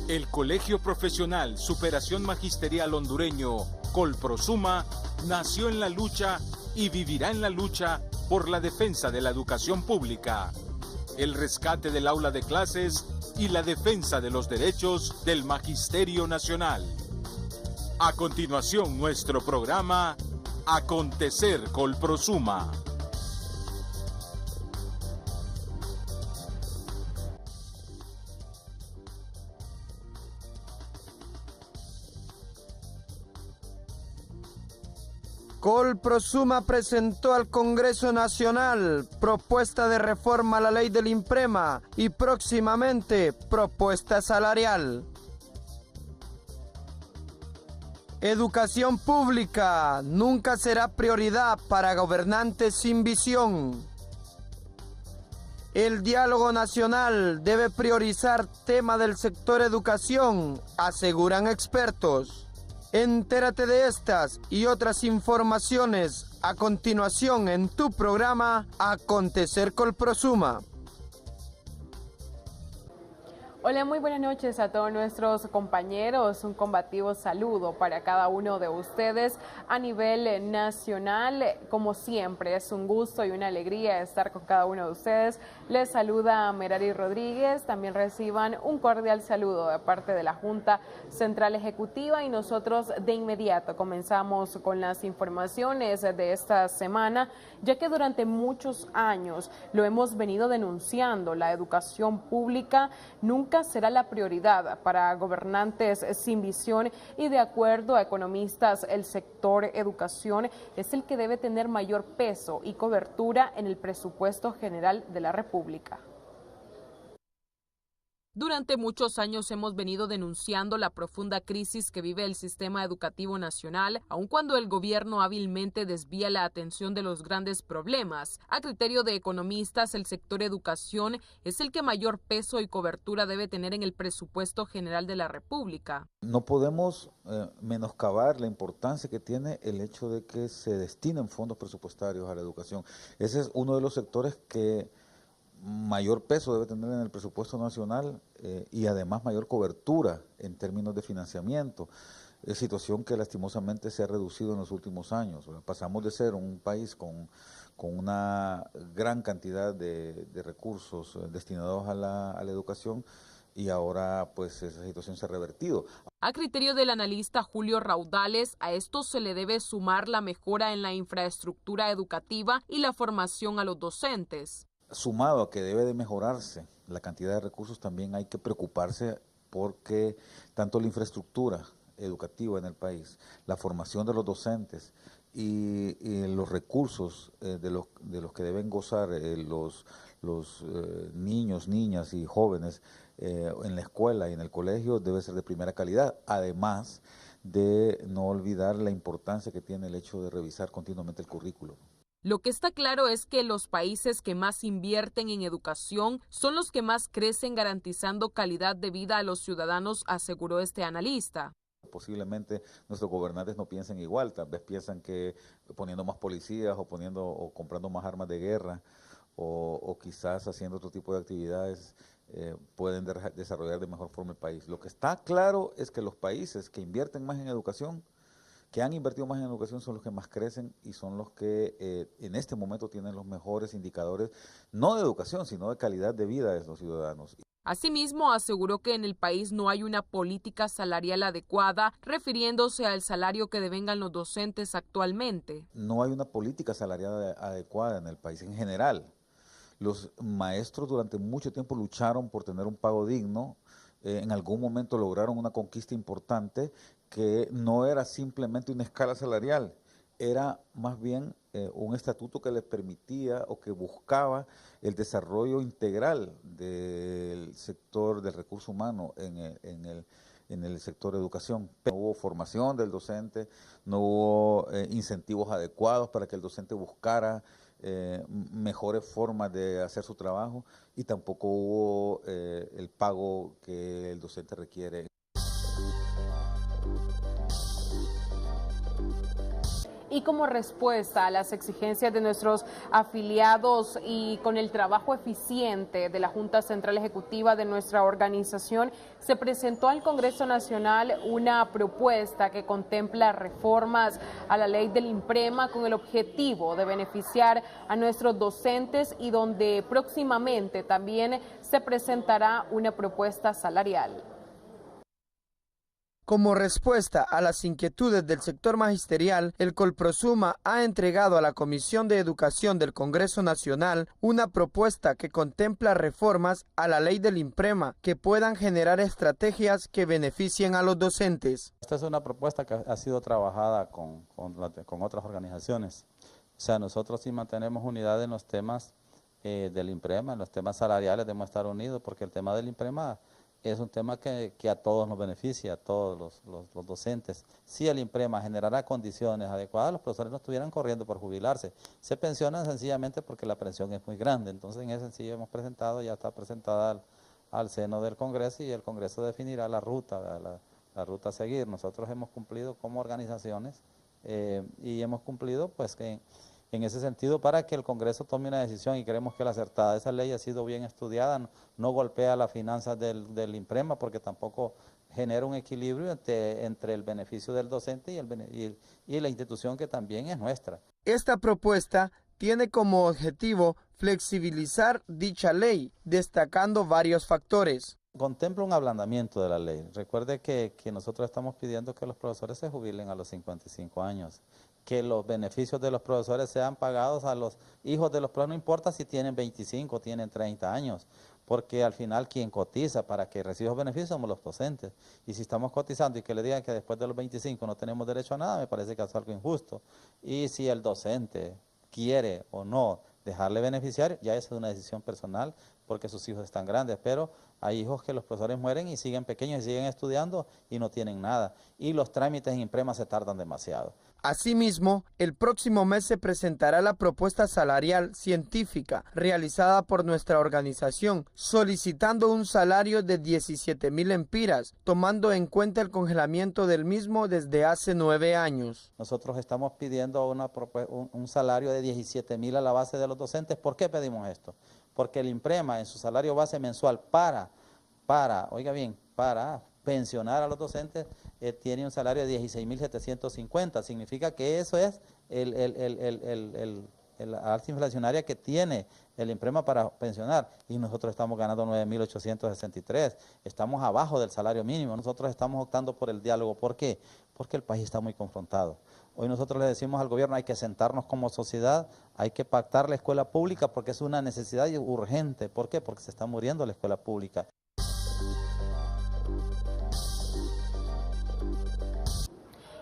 El Colegio Profesional Superación Magisterial Hondureño, Colprosuma, nació en la lucha y vivirá en la lucha por la defensa de la educación pública, el rescate del aula de clases y la defensa de los derechos del Magisterio Nacional. A continuación, nuestro programa Acontecer Colprosuma. Colprosuma presentó al Congreso Nacional propuesta de reforma a la ley del INPREMA y próximamente propuesta salarial. Educación pública nunca será prioridad para gobernantes sin visión. El diálogo nacional debe priorizar tema del sector educación, aseguran expertos. Entérate de estas y otras informaciones a continuación en tu programa Acontecer Colprosuma. Hola, muy buenas noches a todos nuestros compañeros. Un combativo saludo para cada uno de ustedes a nivel nacional. Como siempre, es un gusto y una alegría estar con cada uno de ustedes. Les saluda Merari Rodríguez. También reciban un cordial saludo de parte de la Junta Central Ejecutiva y nosotros de inmediato comenzamos con las informaciones de esta semana, ya que durante muchos años lo hemos venido denunciando. La educación pública nunca será la prioridad para gobernantes sin visión y de acuerdo a economistas, el sector educación es el que debe tener mayor peso y cobertura en el presupuesto general de la República. Durante muchos años hemos venido denunciando la profunda crisis que vive el sistema educativo nacional, aun cuando el gobierno hábilmente desvía la atención de los grandes problemas. A criterio de economistas, el sector educación es el que mayor peso y cobertura debe tener en el presupuesto general de la República. No podemos menoscabar la importancia que tiene el hecho de que se destinen fondos presupuestarios a la educación. Ese es uno de los sectores que mayor peso debe tener en el presupuesto nacional y además mayor cobertura en términos de financiamiento, situación que lastimosamente se ha reducido en los últimos años. Pasamos de ser un país con una gran cantidad de recursos destinados a la educación y ahora pues esa situación se ha revertido. A criterio del analista Julio Raudales, a esto se le debe sumar la mejora en la infraestructura educativa y la formación a los docentes. Sumado a que debe de mejorarse la cantidad de recursos, también hay que preocuparse porque tanto la infraestructura educativa en el país, la formación de los docentes y los recursos de los que deben gozar los niños, niñas y jóvenes en la escuela y en el colegio debe ser de primera calidad, además de no olvidar la importancia que tiene el hecho de revisar continuamente el currículo. Lo que está claro es que los países que más invierten en educación son los que más crecen garantizando calidad de vida a los ciudadanos, aseguró este analista. Posiblemente nuestros gobernantes no piensen igual, tal vez piensan que poniendo más policías o comprando más armas de guerra o quizás haciendo otro tipo de actividades pueden desarrollar de mejor forma el país. Lo que está claro es que los países que invierten más en educación, que han invertido más en educación, son los que más crecen y son los que en este momento tienen los mejores indicadores, no de educación, sino de calidad de vida de los ciudadanos. Asimismo, aseguró que en el país no hay una política salarial adecuada, refiriéndose al salario que devengan los docentes actualmente. No hay una política salarial adecuada en el país en general. Los maestros durante mucho tiempo lucharon por tener un pago digno, en algún momento lograron una conquista importante que no era simplemente una escala salarial, era más bien un estatuto que les permitía o que buscaba el desarrollo integral del sector del recurso humano en el sector de educación. No hubo formación del docente, no hubo incentivos adecuados para que el docente buscara mejores formas de hacer su trabajo y tampoco hubo el pago que el docente Y como respuesta a las exigencias de nuestros afiliados y con el trabajo eficiente de la Junta Central Ejecutiva de nuestra organización, se presentó al Congreso Nacional una propuesta que contempla reformas a la ley del INPREMA con el objetivo de beneficiar a nuestros docentes y donde próximamente también se presentará una propuesta salarial. Como respuesta a las inquietudes del sector magisterial, el Colprosuma ha entregado a la Comisión de Educación del Congreso Nacional una propuesta que contempla reformas a la ley del INPREMA que puedan generar estrategias que beneficien a los docentes. Esta es una propuesta que ha sido trabajada con otras organizaciones. O sea, nosotros sí mantenemos unidad en los temas del INPREMA, en los temas salariales debemos estar unidos, porque el tema del INPREMA es un tema que a todos nos beneficia, a todos los docentes. Si el INPREMA generará condiciones adecuadas, los profesores no estuvieran corriendo por jubilarse. Se pensionan sencillamente porque la pensión es muy grande. Entonces, en ese sentido hemos presentado, ya está presentada al seno del Congreso y el Congreso definirá la ruta, la ruta a seguir. Nosotros hemos cumplido como organizaciones y hemos cumplido pues que en ese sentido para que el Congreso tome una decisión y creemos que la acertada. Esa ley ha sido bien estudiada, no golpea las finanzas del INPREMA porque tampoco genera un equilibrio entre el beneficio del docente y la institución que también es nuestra. Esta propuesta tiene como objetivo flexibilizar dicha ley, destacando varios factores. Contempla un ablandamiento de la ley. Recuerde que nosotros estamos pidiendo que los profesores se jubilen a los 55 años. Que los beneficios de los profesores sean pagados a los hijos de los profesores, no importa si tienen 25 o tienen 30 años, porque al final quien cotiza para que reciba los beneficios somos los docentes. Y si estamos cotizando y que le digan que después de los 25 no tenemos derecho a nada, me parece que es algo injusto. Y si el docente quiere o no dejarle beneficiario, ya esa es una decisión personal, porque sus hijos están grandes, pero hay hijos que los profesores mueren y siguen pequeños y siguen estudiando y no tienen nada. Y los trámites en INPREMA se tardan demasiado. Asimismo, el próximo mes se presentará la propuesta salarial científica realizada por nuestra organización, solicitando un salario de 17,000 lempiras, tomando en cuenta el congelamiento del mismo desde hace 9 años. Nosotros estamos pidiendo un salario de 17,000 a la base de los docentes. ¿Por qué pedimos esto? Porque el INPREMA en su salario base mensual para pensionar a los docentes tiene un salario de 16,750. Significa que eso es la alza inflacionaria que tiene el INPREMA para pensionar, y nosotros estamos ganando 9,863. Estamos abajo del salario mínimo. Nosotros estamos optando por el diálogo. ¿Por qué? Porque el país está muy confrontado. Hoy nosotros le decimos al gobierno, hay que sentarnos como sociedad, hay que pactar la escuela pública porque es una necesidad urgente. ¿Por qué? Porque se está muriendo la escuela pública.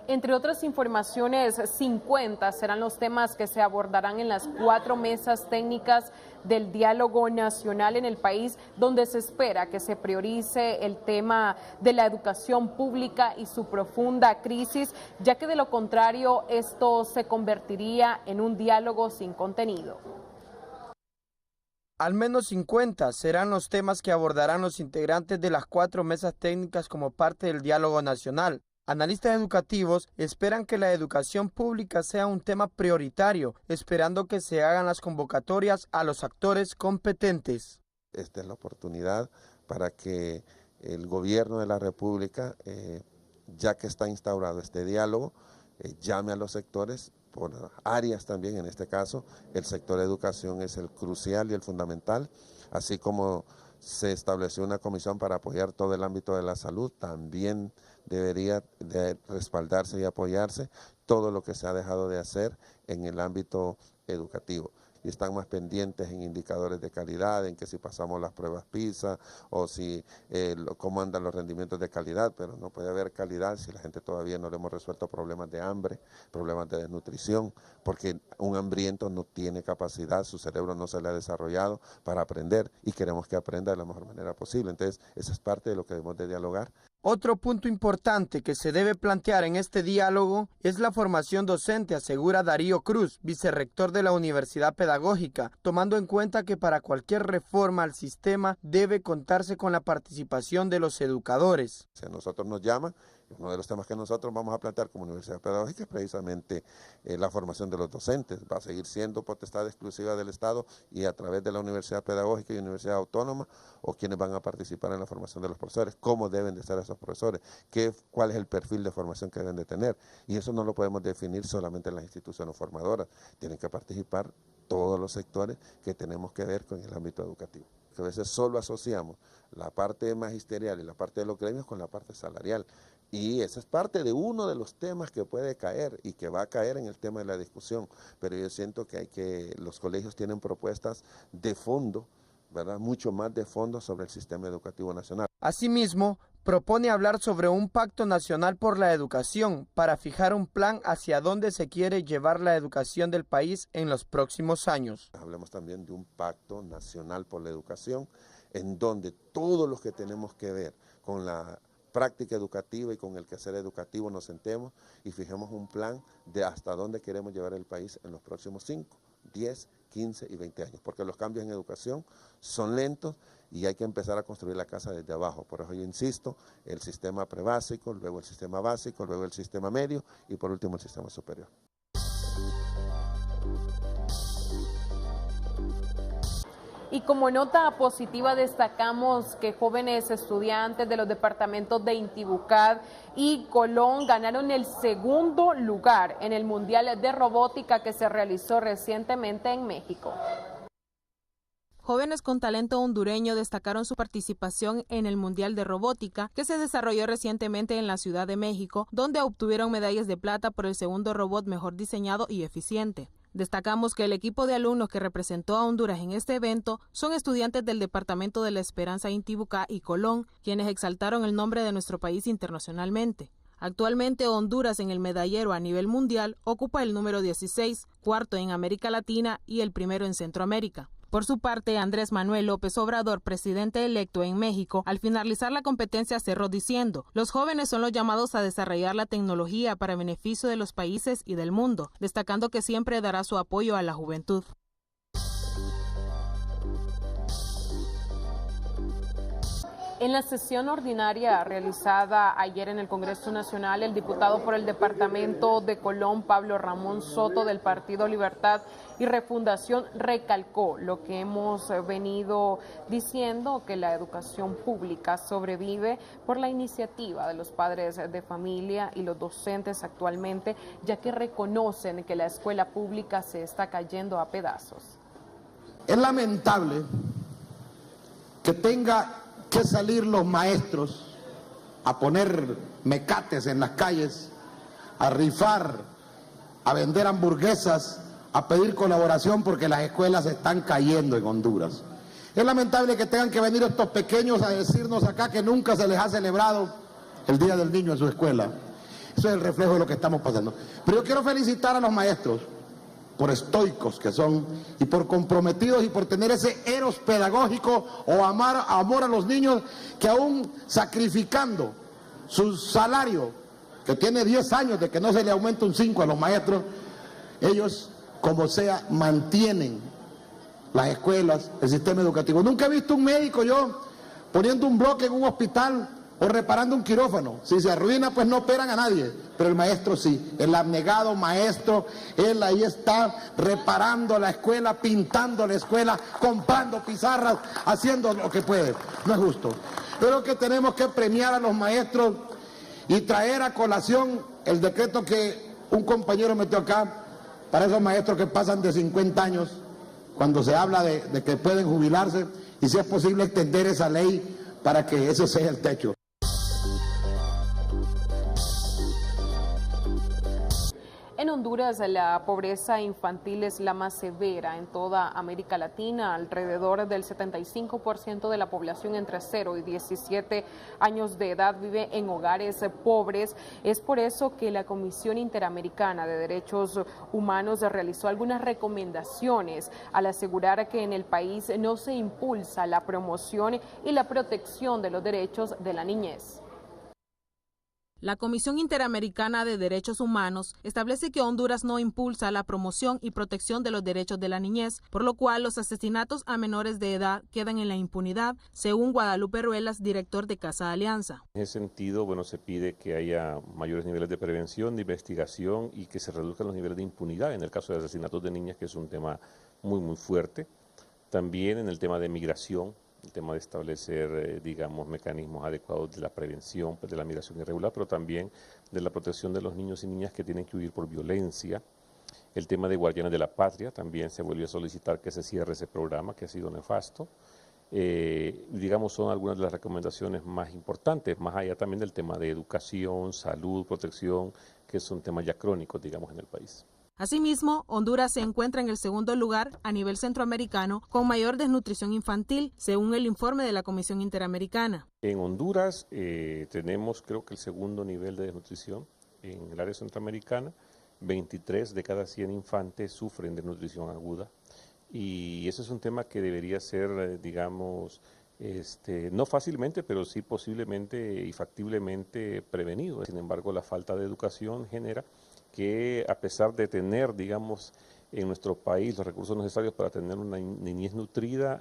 Entre otras informaciones, 50 serán los temas que se abordarán en las 4 mesas técnicas del diálogo nacional en el país, donde se espera que se priorice el tema de la educación pública y su profunda crisis, ya que de lo contrario esto se convertiría en un diálogo sin contenido. Al menos 50 serán los temas que abordarán los integrantes de las 4 mesas técnicas como parte del diálogo nacional. Analistas educativos esperan que la educación pública sea un tema prioritario, esperando que se hagan las convocatorias a los actores competentes. Esta es la oportunidad para que el gobierno de la República, ya que está instaurado este diálogo, llame a los sectores por áreas también. En este caso, el sector de educación es el crucial y el fundamental, así como se estableció una comisión para apoyar todo el ámbito de la salud, también debería de respaldarse y apoyarse todo lo que se ha dejado de hacer en el ámbito educativo. Y están más pendientes en indicadores de calidad, en que si pasamos las pruebas PISA o si cómo andan los rendimientos de calidad, pero no puede haber calidad si la gente todavía no le hemos resuelto problemas de hambre, problemas de desnutrición, porque un hambriento no tiene capacidad, su cerebro no se le ha desarrollado para aprender y queremos que aprenda de la mejor manera posible. Entonces, esa es parte de lo que debemos de dialogar. Otro punto importante que se debe plantear en este diálogo es la formación docente, asegura Darío Cruz, vicerrector de la Universidad Pedagógica, tomando en cuenta que para cualquier reforma al sistema debe contarse con la participación de los educadores. Si a nosotros nos llama, Uno de los temas que nosotros vamos a plantear como Universidad Pedagógica es precisamente la formación de los docentes. Va a seguir siendo potestad exclusiva del Estado y a través de la Universidad Pedagógica y Universidad Autónoma, o quienes van a participar en la formación de los profesores, cómo deben de ser esos profesores, cuál es el perfil de formación que deben de tener. Y eso no lo podemos definir solamente en las instituciones formadoras, tienen que participar todos los sectores que tenemos que ver con el ámbito educativo. Que a veces solo asociamos la parte magisterial y la parte de los gremios con la parte salarial. Y esa es parte de uno de los temas que puede caer y que va a caer en el tema de la discusión. Pero yo siento que los colegios tienen propuestas de fondo, ¿verdad? Mucho más de fondo sobre el sistema educativo nacional. Asimismo, propone hablar sobre un pacto nacional por la educación para fijar un plan hacia dónde se quiere llevar la educación del país en los próximos años. Hablemos también de un pacto nacional por la educación, en donde todos los que tenemos que ver con la práctica educativa y con el quehacer educativo nos sentemos y fijemos un plan de hasta dónde queremos llevar el país en los próximos 5, 10, 15 y 20 años, porque los cambios en educación son lentos y hay que empezar a construir la casa desde abajo. Por eso yo insisto, el sistema prebásico, luego el sistema básico, luego el sistema medio y por último el sistema superior. Y como nota positiva destacamos que jóvenes estudiantes de los departamentos de Intibucá y Colón ganaron el segundo lugar en el Mundial de Robótica que se realizó recientemente en México. Jóvenes con talento hondureño destacaron su participación en el Mundial de Robótica que se desarrolló recientemente en la Ciudad de México, donde obtuvieron medallas de plata por el segundo robot mejor diseñado y eficiente. Destacamos que el equipo de alumnos que representó a Honduras en este evento son estudiantes del Departamento de la Esperanza Intibucá y Colón, quienes exaltaron el nombre de nuestro país internacionalmente. Actualmente Honduras en el medallero a nivel mundial ocupa el número 16, cuarto en América Latina y el primero en Centroamérica. Por su parte, Andrés Manuel López Obrador, presidente electo en México, al finalizar la competencia cerró diciendo: los jóvenes son los llamados a desarrollar la tecnología para beneficio de los países y del mundo, destacando que siempre dará su apoyo a la juventud. En la sesión ordinaria realizada ayer en el Congreso Nacional, el diputado por el departamento de Colón, Pablo Ramón Soto, del Partido Libertad y Refundación, recalcó lo que hemos venido diciendo, que la educación pública sobrevive por la iniciativa de los padres de familia y los docentes actualmente, ya que reconocen que la escuela pública se está cayendo a pedazos. Es lamentable que tenga que salir los maestros a poner mecates en las calles, a rifar, a vender hamburguesas, a pedir colaboración porque las escuelas se están cayendo en Honduras. Es lamentable que tengan que venir estos pequeños a decirnos acá que nunca se les ha celebrado el Día del Niño en su escuela. Eso es el reflejo de lo que estamos pasando. Pero yo quiero felicitar a los maestros por estoicos que son y por comprometidos y por tener ese eros pedagógico o amor a los niños, que aún sacrificando su salario, que tiene 10 años de que no se le aumenta un 5 a los maestros, ellos como sea mantienen las escuelas, el sistema educativo. Nunca he visto un médico yo poniendo un bloque en un hospital o reparando un quirófano. Si se arruina, pues no operan a nadie, pero el maestro sí, el abnegado maestro, él ahí está reparando la escuela, pintando la escuela, comprando pizarras, haciendo lo que puede. No es justo. Creo que tenemos que premiar a los maestros y traer a colación el decreto que un compañero metió acá para esos maestros que pasan de 50 años, cuando se habla de que pueden jubilarse, y si es posible extender esa ley para que ese sea el techo. En Honduras, la pobreza infantil es la más severa en toda América Latina. Alrededor del 75% de la población entre 0 y 17 años de edad vive en hogares pobres. Es por eso que la Comisión Interamericana de Derechos Humanos realizó algunas recomendaciones al asegurar que en el país no se impulsa la promoción y la protección de los derechos de la niñez. La Comisión Interamericana de Derechos Humanos establece que Honduras no impulsa la promoción y protección de los derechos de la niñez, por lo cual los asesinatos a menores de edad quedan en la impunidad, según Guadalupe Ruelas, director de Casa Alianza. En ese sentido, se pide que haya mayores niveles de prevención, de investigación y que se reduzcan los niveles de impunidad en el caso de asesinatos de niñas, que es un tema muy fuerte. También en el tema de migración, el tema de establecer, mecanismos adecuados de la prevención de la migración irregular, pero también de la protección de los niños y niñas que tienen que huir por violencia. El tema de guardianes de la patria, también se volvió a solicitar que se cierre ese programa, que ha sido nefasto. Son algunas de las recomendaciones más importantes, más allá también del tema de educación, salud, protección, que son temas ya crónicos, en el país. Asimismo, Honduras se encuentra en el segundo lugar a nivel centroamericano con mayor desnutrición infantil, según el informe de la Comisión Interamericana. En Honduras tenemos, creo que el segundo nivel de desnutrición en el área centroamericana. 23 de cada 100 infantes sufren de desnutrición aguda. Y ese es un tema que debería ser, no fácilmente, pero sí posiblemente y factiblemente prevenido. Sin embargo, la falta de educación genera que, a pesar de tener, en nuestro país los recursos necesarios para tener una niñez nutrida,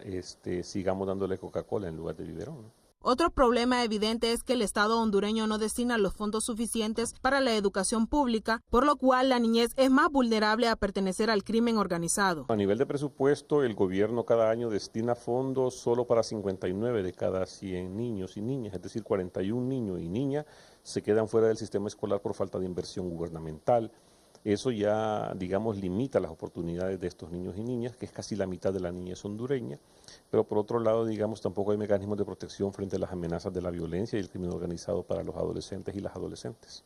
sigamos dándole Coca-Cola en lugar de biberón, ¿no? Otro problema evidente es que el Estado hondureño no destina los fondos suficientes para la educación pública, por lo cual la niñez es más vulnerable a pertenecer al crimen organizado. A nivel de presupuesto, el gobierno cada año destina fondos solo para 59 de cada 100 niños y niñas, es decir, 41 niños y niñas se quedan fuera del sistema escolar por falta de inversión gubernamental. Eso ya, limita las oportunidades de estos niños y niñas, que es casi la mitad de la niñez hondureña. Pero por otro lado, tampoco hay mecanismos de protección frente a las amenazas de la violencia y el crimen organizado para los adolescentes y las adolescentes.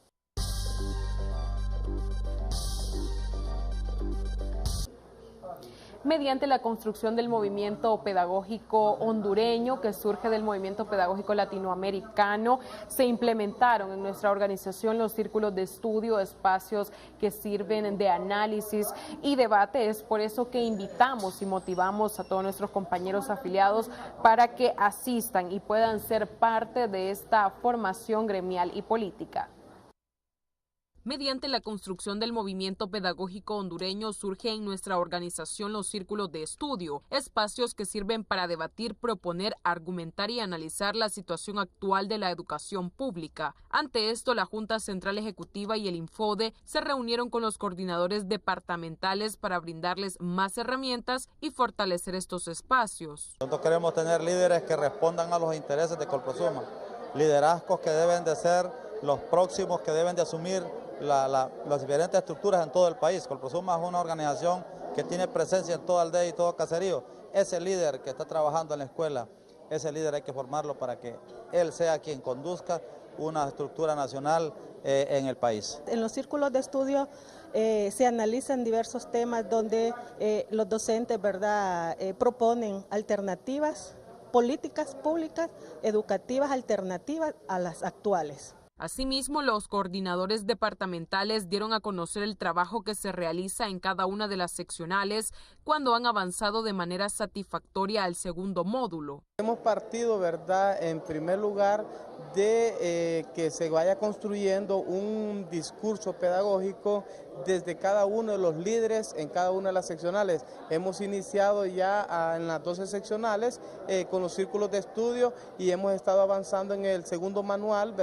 Mediante la construcción del movimiento pedagógico hondureño que surge del movimiento pedagógico latinoamericano, se implementaron en nuestra organización los círculos de estudio, espacios que sirven de análisis y debate. Es por eso que invitamos y motivamos a todos nuestros compañeros afiliados para que asistan y puedan ser parte de esta formación gremial y política. Mediante la construcción del movimiento pedagógico hondureño surge en nuestra organización los círculos de estudio, espacios que sirven para debatir, proponer, argumentar y analizar la situación actual de la educación pública. Ante esto, la Junta Central Ejecutiva y el Infode se reunieron con los coordinadores departamentales para brindarles más herramientas y fortalecer estos espacios. Nosotros queremos tener líderes que respondan a los intereses de Colprosuma, liderazgos que deben de ser los próximos que deben de asumir las diferentes estructuras en todo el país. Colprosuma es una organización que tiene presencia en toda aldea y todo caserío. Ese líder que está trabajando en la escuela, ese líder hay que formarlo para que él sea quien conduzca una estructura nacional en el país. En los círculos de estudio se analizan diversos temas donde los docentes, proponen alternativas, políticas públicas, educativas alternativas a las actuales. Asimismo, los coordinadores departamentales dieron a conocer el trabajo que se realiza en cada una de las seccionales cuando han avanzado de manera satisfactoria al segundo módulo. Hemos partido, en primer lugar, de que se vaya construyendo un discurso pedagógico desde cada uno de los líderes en cada una de las seccionales. Hemos iniciado ya en las 12 seccionales con los círculos de estudio y hemos estado avanzando en el segundo manual,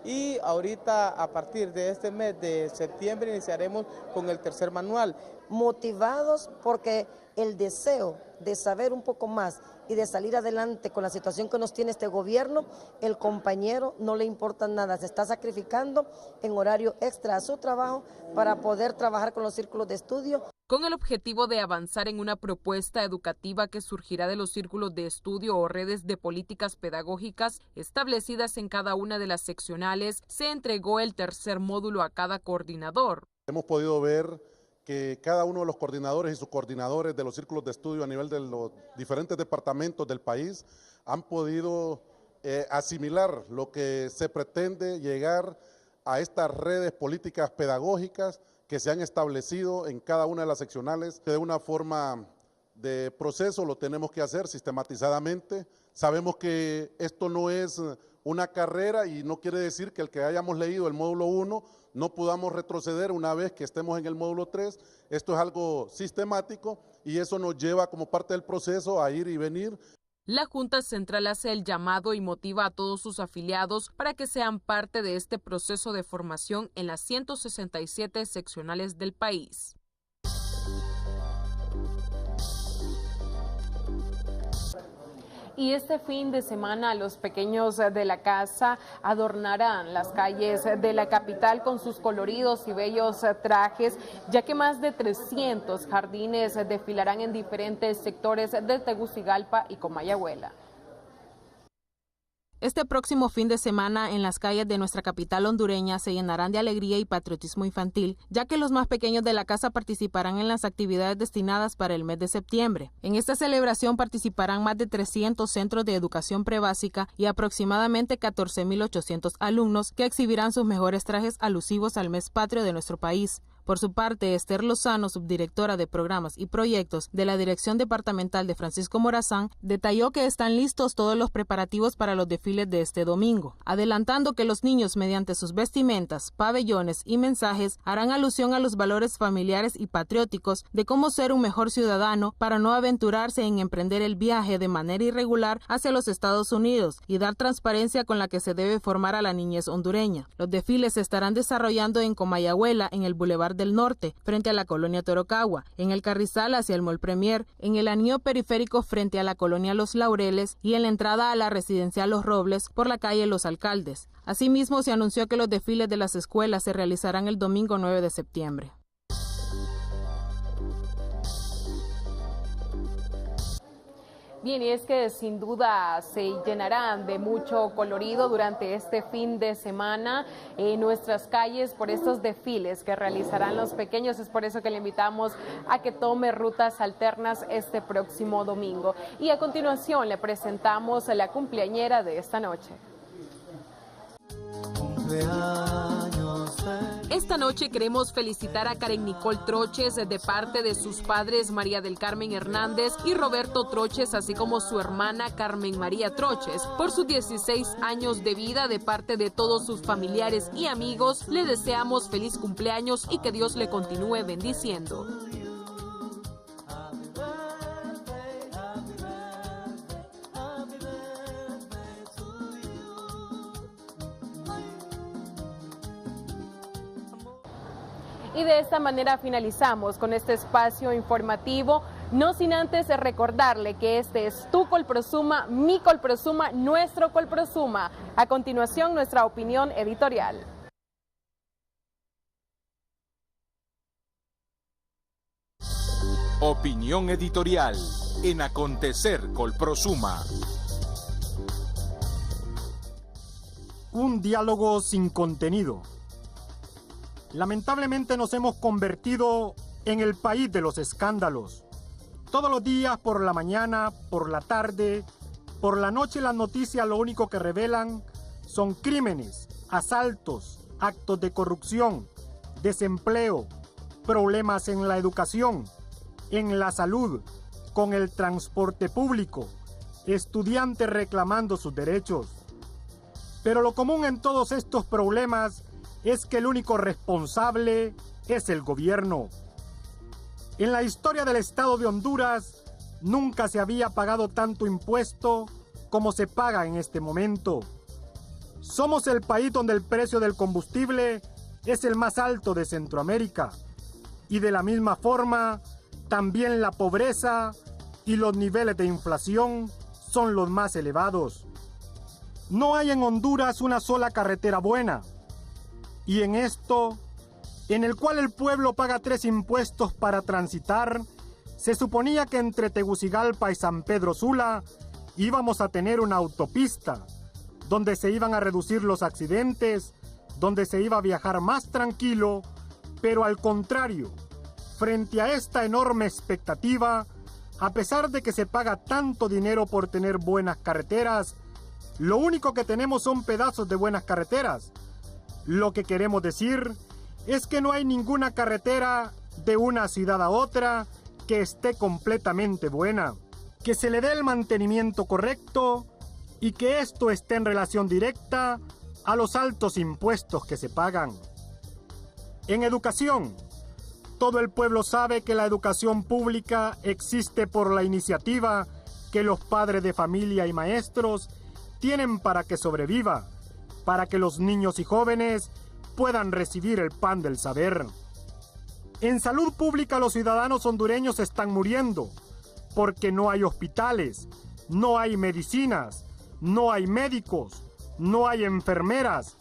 Y ahorita, a partir de este mes de septiembre, iniciaremos con el tercer manual. Motivados porque el deseo de saber un poco más y de salir adelante con la situación que nos tiene este gobierno, el compañero no le importa nada, se está sacrificando en horario extra a su trabajo para poder trabajar con los círculos de estudio. Con el objetivo de avanzar en una propuesta educativa que surgirá de los círculos de estudio o redes de políticas pedagógicas establecidas en cada una de las seccionales, se entregó el tercer módulo a cada coordinador. Hemos podido ver que cada uno de los coordinadores y subcoordinadores de los círculos de estudio a nivel de los diferentes departamentos del país han podido asimilar lo que se pretende llegar a estas redes políticas pedagógicas que se han establecido en cada una de las seccionales. De una forma de proceso lo tenemos que hacer sistematizadamente. Sabemos que esto no es una carrera y no quiere decir que el que hayamos leído el módulo 1 no podamos retroceder una vez que estemos en el módulo 3. Esto es algo sistemático y eso nos lleva como parte del proceso a ir y venir. La Junta Central hace el llamado y motiva a todos sus afiliados para que sean parte de este proceso de formación en las 167 seccionales del país. Y este fin de semana los pequeños de la casa adornarán las calles de la capital con sus coloridos y bellos trajes, ya que más de 300 jardines desfilarán en diferentes sectores de Tegucigalpa y Comayagüela. Este próximo fin de semana en las calles de nuestra capital hondureña se llenarán de alegría y patriotismo infantil, ya que los más pequeños de la casa participarán en las actividades destinadas para el mes de septiembre. En esta celebración participarán más de 300 centros de educación prebásica y aproximadamente 14.800 alumnos que exhibirán sus mejores trajes alusivos al mes patrio de nuestro país. Por su parte, Esther Lozano, subdirectora de Programas y Proyectos de la Dirección Departamental de Francisco Morazán, detalló que están listos todos los preparativos para los desfiles de este domingo, adelantando que los niños, mediante sus vestimentas, pabellones y mensajes, harán alusión a los valores familiares y patrióticos de cómo ser un mejor ciudadano para no aventurarse en emprender el viaje de manera irregular hacia los Estados Unidos y dar transparencia con la que se debe formar a la niñez hondureña. Los desfiles se estarán desarrollando en Comayagüela, en el Boulevard del Norte, frente a la colonia Torocagua, en el Carrizal hacia el Mall Premier, en el anillo periférico frente a la colonia Los Laureles y en la entrada a la residencial Los Robles por la calle Los Alcaldes. Asimismo, se anunció que los desfiles de las escuelas se realizarán el domingo 9 de septiembre. Bien, y es que sin duda se llenarán de mucho colorido durante este fin de semana en nuestras calles por estos desfiles que realizarán los pequeños. Es por eso que le invitamos a que tome rutas alternas este próximo domingo. Y a continuación le presentamos a la cumpleañera de esta noche. Esta noche queremos felicitar a Karen Nicole Troches de parte de sus padres María del Carmen Hernández y Roberto Troches, así como su hermana Carmen María Troches, por sus 16 años de vida. De parte de todos sus familiares y amigos, le deseamos feliz cumpleaños y que Dios le continúe bendiciendo. Y de esta manera finalizamos con este espacio informativo, no sin antes recordarle que este es tu Colprosuma, mi Colprosuma, nuestro Colprosuma. A continuación, nuestra opinión editorial. Opinión editorial en Acontecer Colprosuma. Un diálogo sin contenido. Lamentablemente nos hemos convertido en el país de los escándalos. Todos los días, por la mañana, por la tarde, por la noche, las noticias lo único que revelan son crímenes, asaltos, actos de corrupción, desempleo, problemas en la educación, en la salud, con el transporte público, estudiantes reclamando sus derechos. Pero lo común en todos estos problemas es que el único responsable es el gobierno. En la historia del Estado de Honduras nunca se había pagado tanto impuesto como se paga en este momento. Somos el país donde el precio del combustible es el más alto de Centroamérica y de la misma forma también la pobreza y los niveles de inflación son los más elevados. No hay en Honduras una sola carretera buena. Y en esto, en el cual el pueblo paga 3 impuestos para transitar, se suponía que entre Tegucigalpa y San Pedro Sula íbamos a tener una autopista, donde se iban a reducir los accidentes, donde se iba a viajar más tranquilo, pero al contrario, frente a esta enorme expectativa, a pesar de que se paga tanto dinero por tener buenas carreteras, lo único que tenemos son pedazos de buenas carreteras. Lo que queremos decir es que no hay ninguna carretera de una ciudad a otra que esté completamente buena, que se le dé el mantenimiento correcto y que esto esté en relación directa a los altos impuestos que se pagan. En educación, todo el pueblo sabe que la educación pública existe por la iniciativa que los padres de familia y maestros tienen para que sobreviva, para que los niños y jóvenes puedan recibir el pan del saber. En salud pública los ciudadanos hondureños están muriendo porque no hay hospitales, no hay medicinas, no hay médicos, no hay enfermeras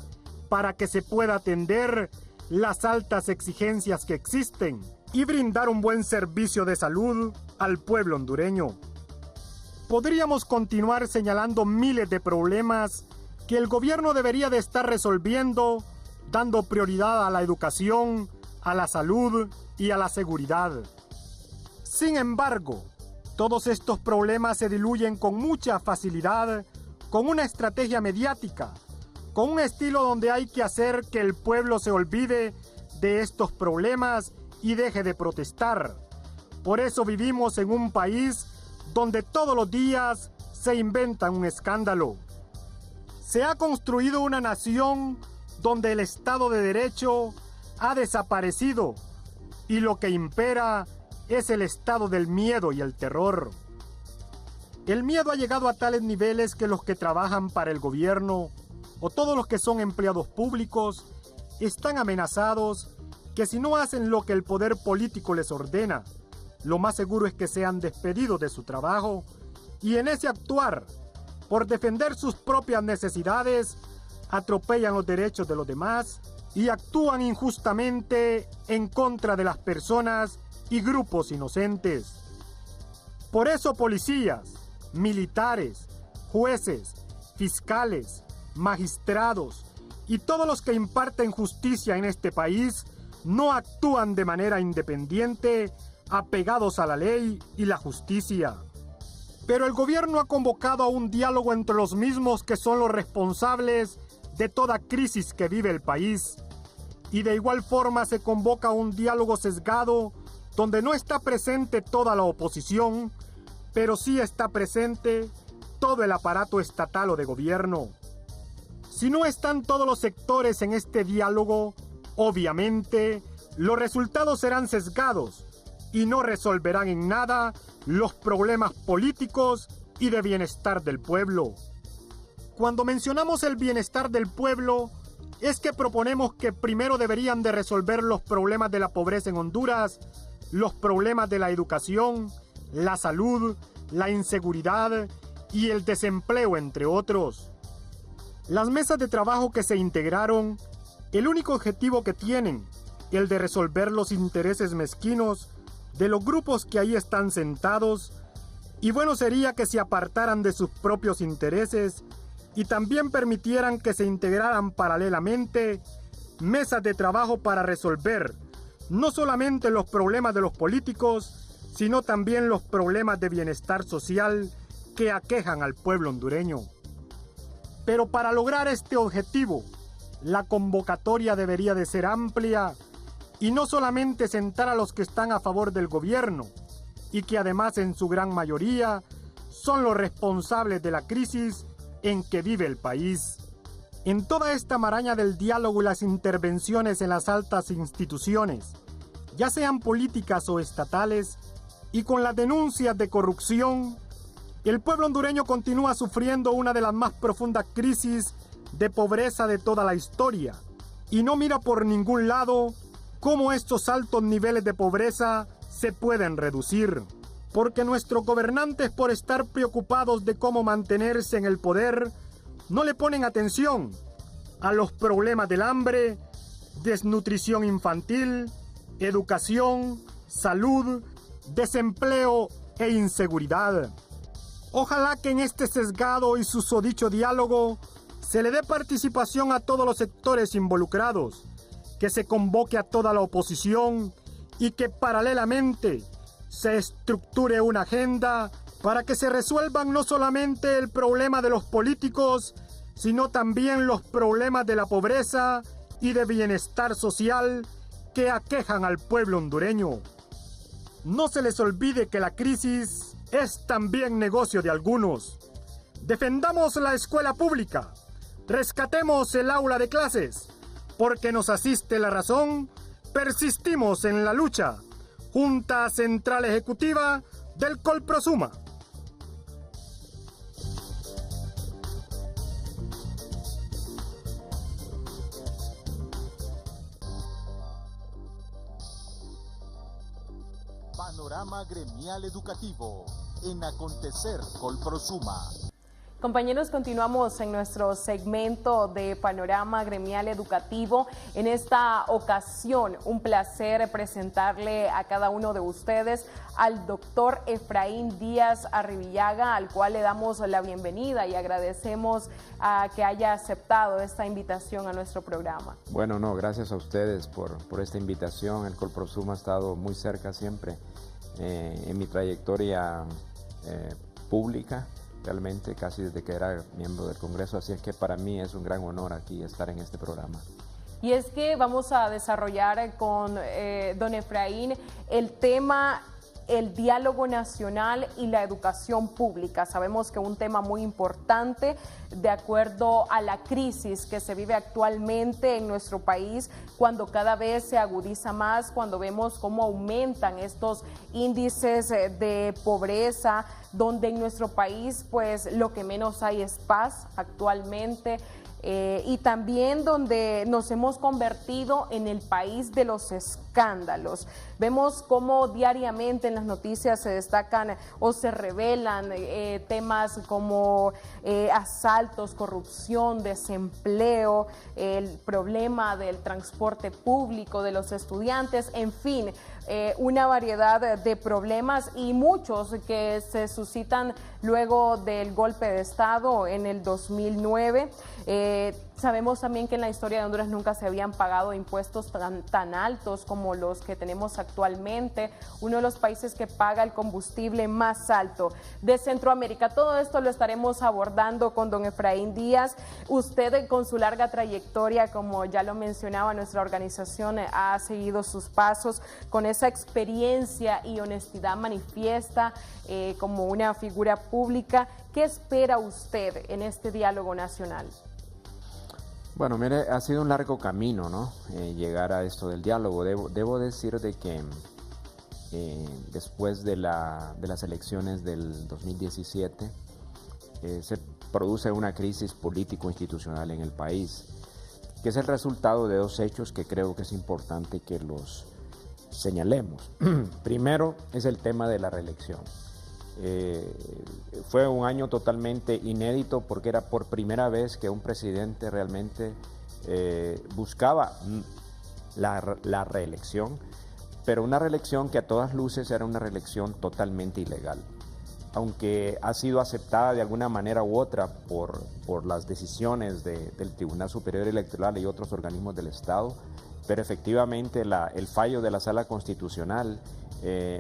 para que se pueda atender las altas exigencias que existen y brindar un buen servicio de salud al pueblo hondureño. Podríamos continuar señalando miles de problemas que el gobierno debería de estar resolviendo, dando prioridad a la educación, a la salud y a la seguridad. Sin embargo, todos estos problemas se diluyen con mucha facilidad, con una estrategia mediática, con un estilo donde hay que hacer que el pueblo se olvide de estos problemas y deje de protestar. Por eso vivimos en un país donde todos los días se inventan un escándalo. Se ha construido una nación donde el Estado de Derecho ha desaparecido y lo que impera es el estado del miedo y el terror. El miedo ha llegado a tales niveles que los que trabajan para el gobierno o todos los que son empleados públicos están amenazados que si no hacen lo que el poder político les ordena, lo más seguro es que sean despedidos de su trabajo y en ese actuar, por defender sus propias necesidades, atropellan los derechos de los demás y actúan injustamente en contra de las personas y grupos inocentes. Por eso policías, militares, jueces, fiscales, magistrados y todos los que imparten justicia en este país no actúan de manera independiente, apegados a la ley y la justicia. Pero el gobierno ha convocado a un diálogo entre los mismos que son los responsables de toda crisis que vive el país. Y de igual forma se convoca a un diálogo sesgado donde no está presente toda la oposición, pero sí está presente todo el aparato estatal o de gobierno. Si no están todos los sectores en este diálogo, obviamente los resultados serán sesgados y no resolverán en nada los problemas políticos y de bienestar del pueblo. Cuando mencionamos el bienestar del pueblo, es que proponemos que primero deberían de resolver los problemas de la pobreza en Honduras, los problemas de la educación, la salud, la inseguridad y el desempleo, entre otros. Las mesas de trabajo que se integraron, el único objetivo que tienen, el de resolver los intereses mezquinos de los grupos que ahí están sentados, y bueno sería que se apartaran de sus propios intereses y también permitieran que se integraran paralelamente mesas de trabajo para resolver no solamente los problemas de los políticos, sino también los problemas de bienestar social que aquejan al pueblo hondureño. Pero para lograr este objetivo, la convocatoria debería de ser amplia y no solamente sentar a los que están a favor del gobierno y que además en su gran mayoría son los responsables de la crisis en que vive el país. En toda esta maraña del diálogo y las intervenciones en las altas instituciones, ya sean políticas o estatales, y con las denuncias de corrupción, el pueblo hondureño continúa sufriendo una de las más profundas crisis de pobreza de toda la historia, y no mira por ningún lado cómo estos altos niveles de pobreza se pueden reducir. Porque nuestros gobernantes, por estar preocupados de cómo mantenerse en el poder, no le ponen atención a los problemas del hambre, desnutrición infantil, educación, salud, desempleo e inseguridad. Ojalá que en este sesgado y susodicho diálogo se le dé participación a todos los sectores involucrados, que se convoque a toda la oposición y que paralelamente se estructure una agenda para que se resuelvan no solamente el problema de los políticos, sino también los problemas de la pobreza y de bienestar social que aquejan al pueblo hondureño. No se les olvide que la crisis es también negocio de algunos. Defendamos la escuela pública. Rescatemos el aula de clases. Porque nos asiste la razón, persistimos en la lucha. Junta Central Ejecutiva del Colprosuma. Panorama Gremial Educativo en Acontecer Colprosuma. Compañeros, continuamos en nuestro segmento de Panorama Gremial Educativo. En esta ocasión, un placer presentarle a cada uno de ustedes al doctor Efraín Díaz Arribillaga, al cual le damos la bienvenida y agradecemos que haya aceptado esta invitación a nuestro programa. Bueno, gracias a ustedes por esta invitación. El Colprosuma ha estado muy cerca siempre en mi trayectoria pública, realmente casi desde que era miembro del Congreso, así es que para mí es un gran honor aquí estar en este programa. Y es que vamos a desarrollar con don Efraín el tema el diálogo nacional y la educación pública. Sabemos que un tema muy importante de acuerdo a la crisis que se vive actualmente en nuestro país, cuando cada vez se agudiza más, cuando vemos cómo aumentan estos índices de pobreza, donde en nuestro país pues lo que menos hay es paz actualmente. Y también donde nos hemos convertido en el país de los escándalos. Vemos cómo diariamente en las noticias se destacan o se revelan temas como asaltos, corrupción, desempleo, el problema del transporte público, de los estudiantes, en fin, una variedad de problemas y muchos que se suscitan luego del golpe de Estado en el 2009. Sabemos también que en la historia de Honduras nunca se habían pagado impuestos tan altos como los que tenemos actualmente, uno de los países que paga el combustible más alto de Centroamérica. Todo esto lo estaremos abordando con don Efraín Díaz. Usted, con su larga trayectoria, como ya lo mencionaba, nuestra organización ha seguido sus pasos con esa experiencia y honestidad manifiesta como una figura pública. ¿Qué espera usted en este diálogo nacional? Bueno, mire, ha sido un largo camino, ¿no? Llegar a esto del diálogo. Debo decir de que después de las elecciones del 2017 se produce una crisis político-institucional en el país, que es el resultado de dos hechos que creo que es importante que los señalemos. Primero es el tema de la reelección. Fue un año totalmente inédito porque era por primera vez que un presidente realmente buscaba la reelección, pero una reelección que a todas luces era una reelección totalmente ilegal, aunque ha sido aceptada de alguna manera u otra por las decisiones del Tribunal Superior Electoral y otros organismos del Estado, pero efectivamente el fallo de la Sala Constitucional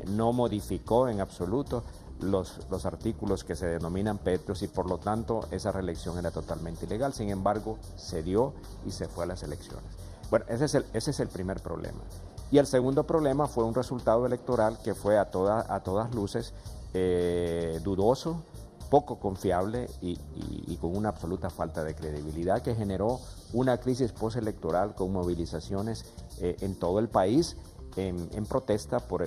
no modificó en absoluto los artículos que se denominan pétreos y por lo tanto esa reelección era totalmente ilegal. Sin embargo, se dio y se fue a las elecciones. Bueno, ese es el primer problema. Y el segundo problema fue un resultado electoral que fue a todas luces dudoso, poco confiable y con una absoluta falta de credibilidad, que generó una crisis postelectoral con movilizaciones en todo el país en protesta por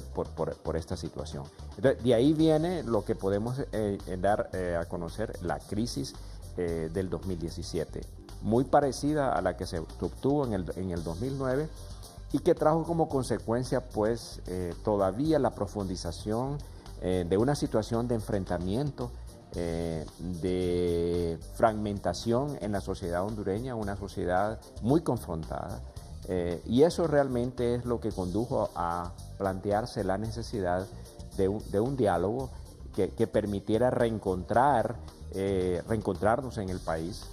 esta situación. Entonces, de ahí viene lo que podemos dar a conocer, la crisis del 2017, muy parecida a la que se obtuvo en el 2009 y que trajo como consecuencia pues todavía la profundización de una situación de enfrentamiento, de fragmentación en la sociedad hondureña, una sociedad muy confrontada. Y eso realmente es lo que condujo a plantearse la necesidad de un diálogo que permitiera reencontrarnos en el país,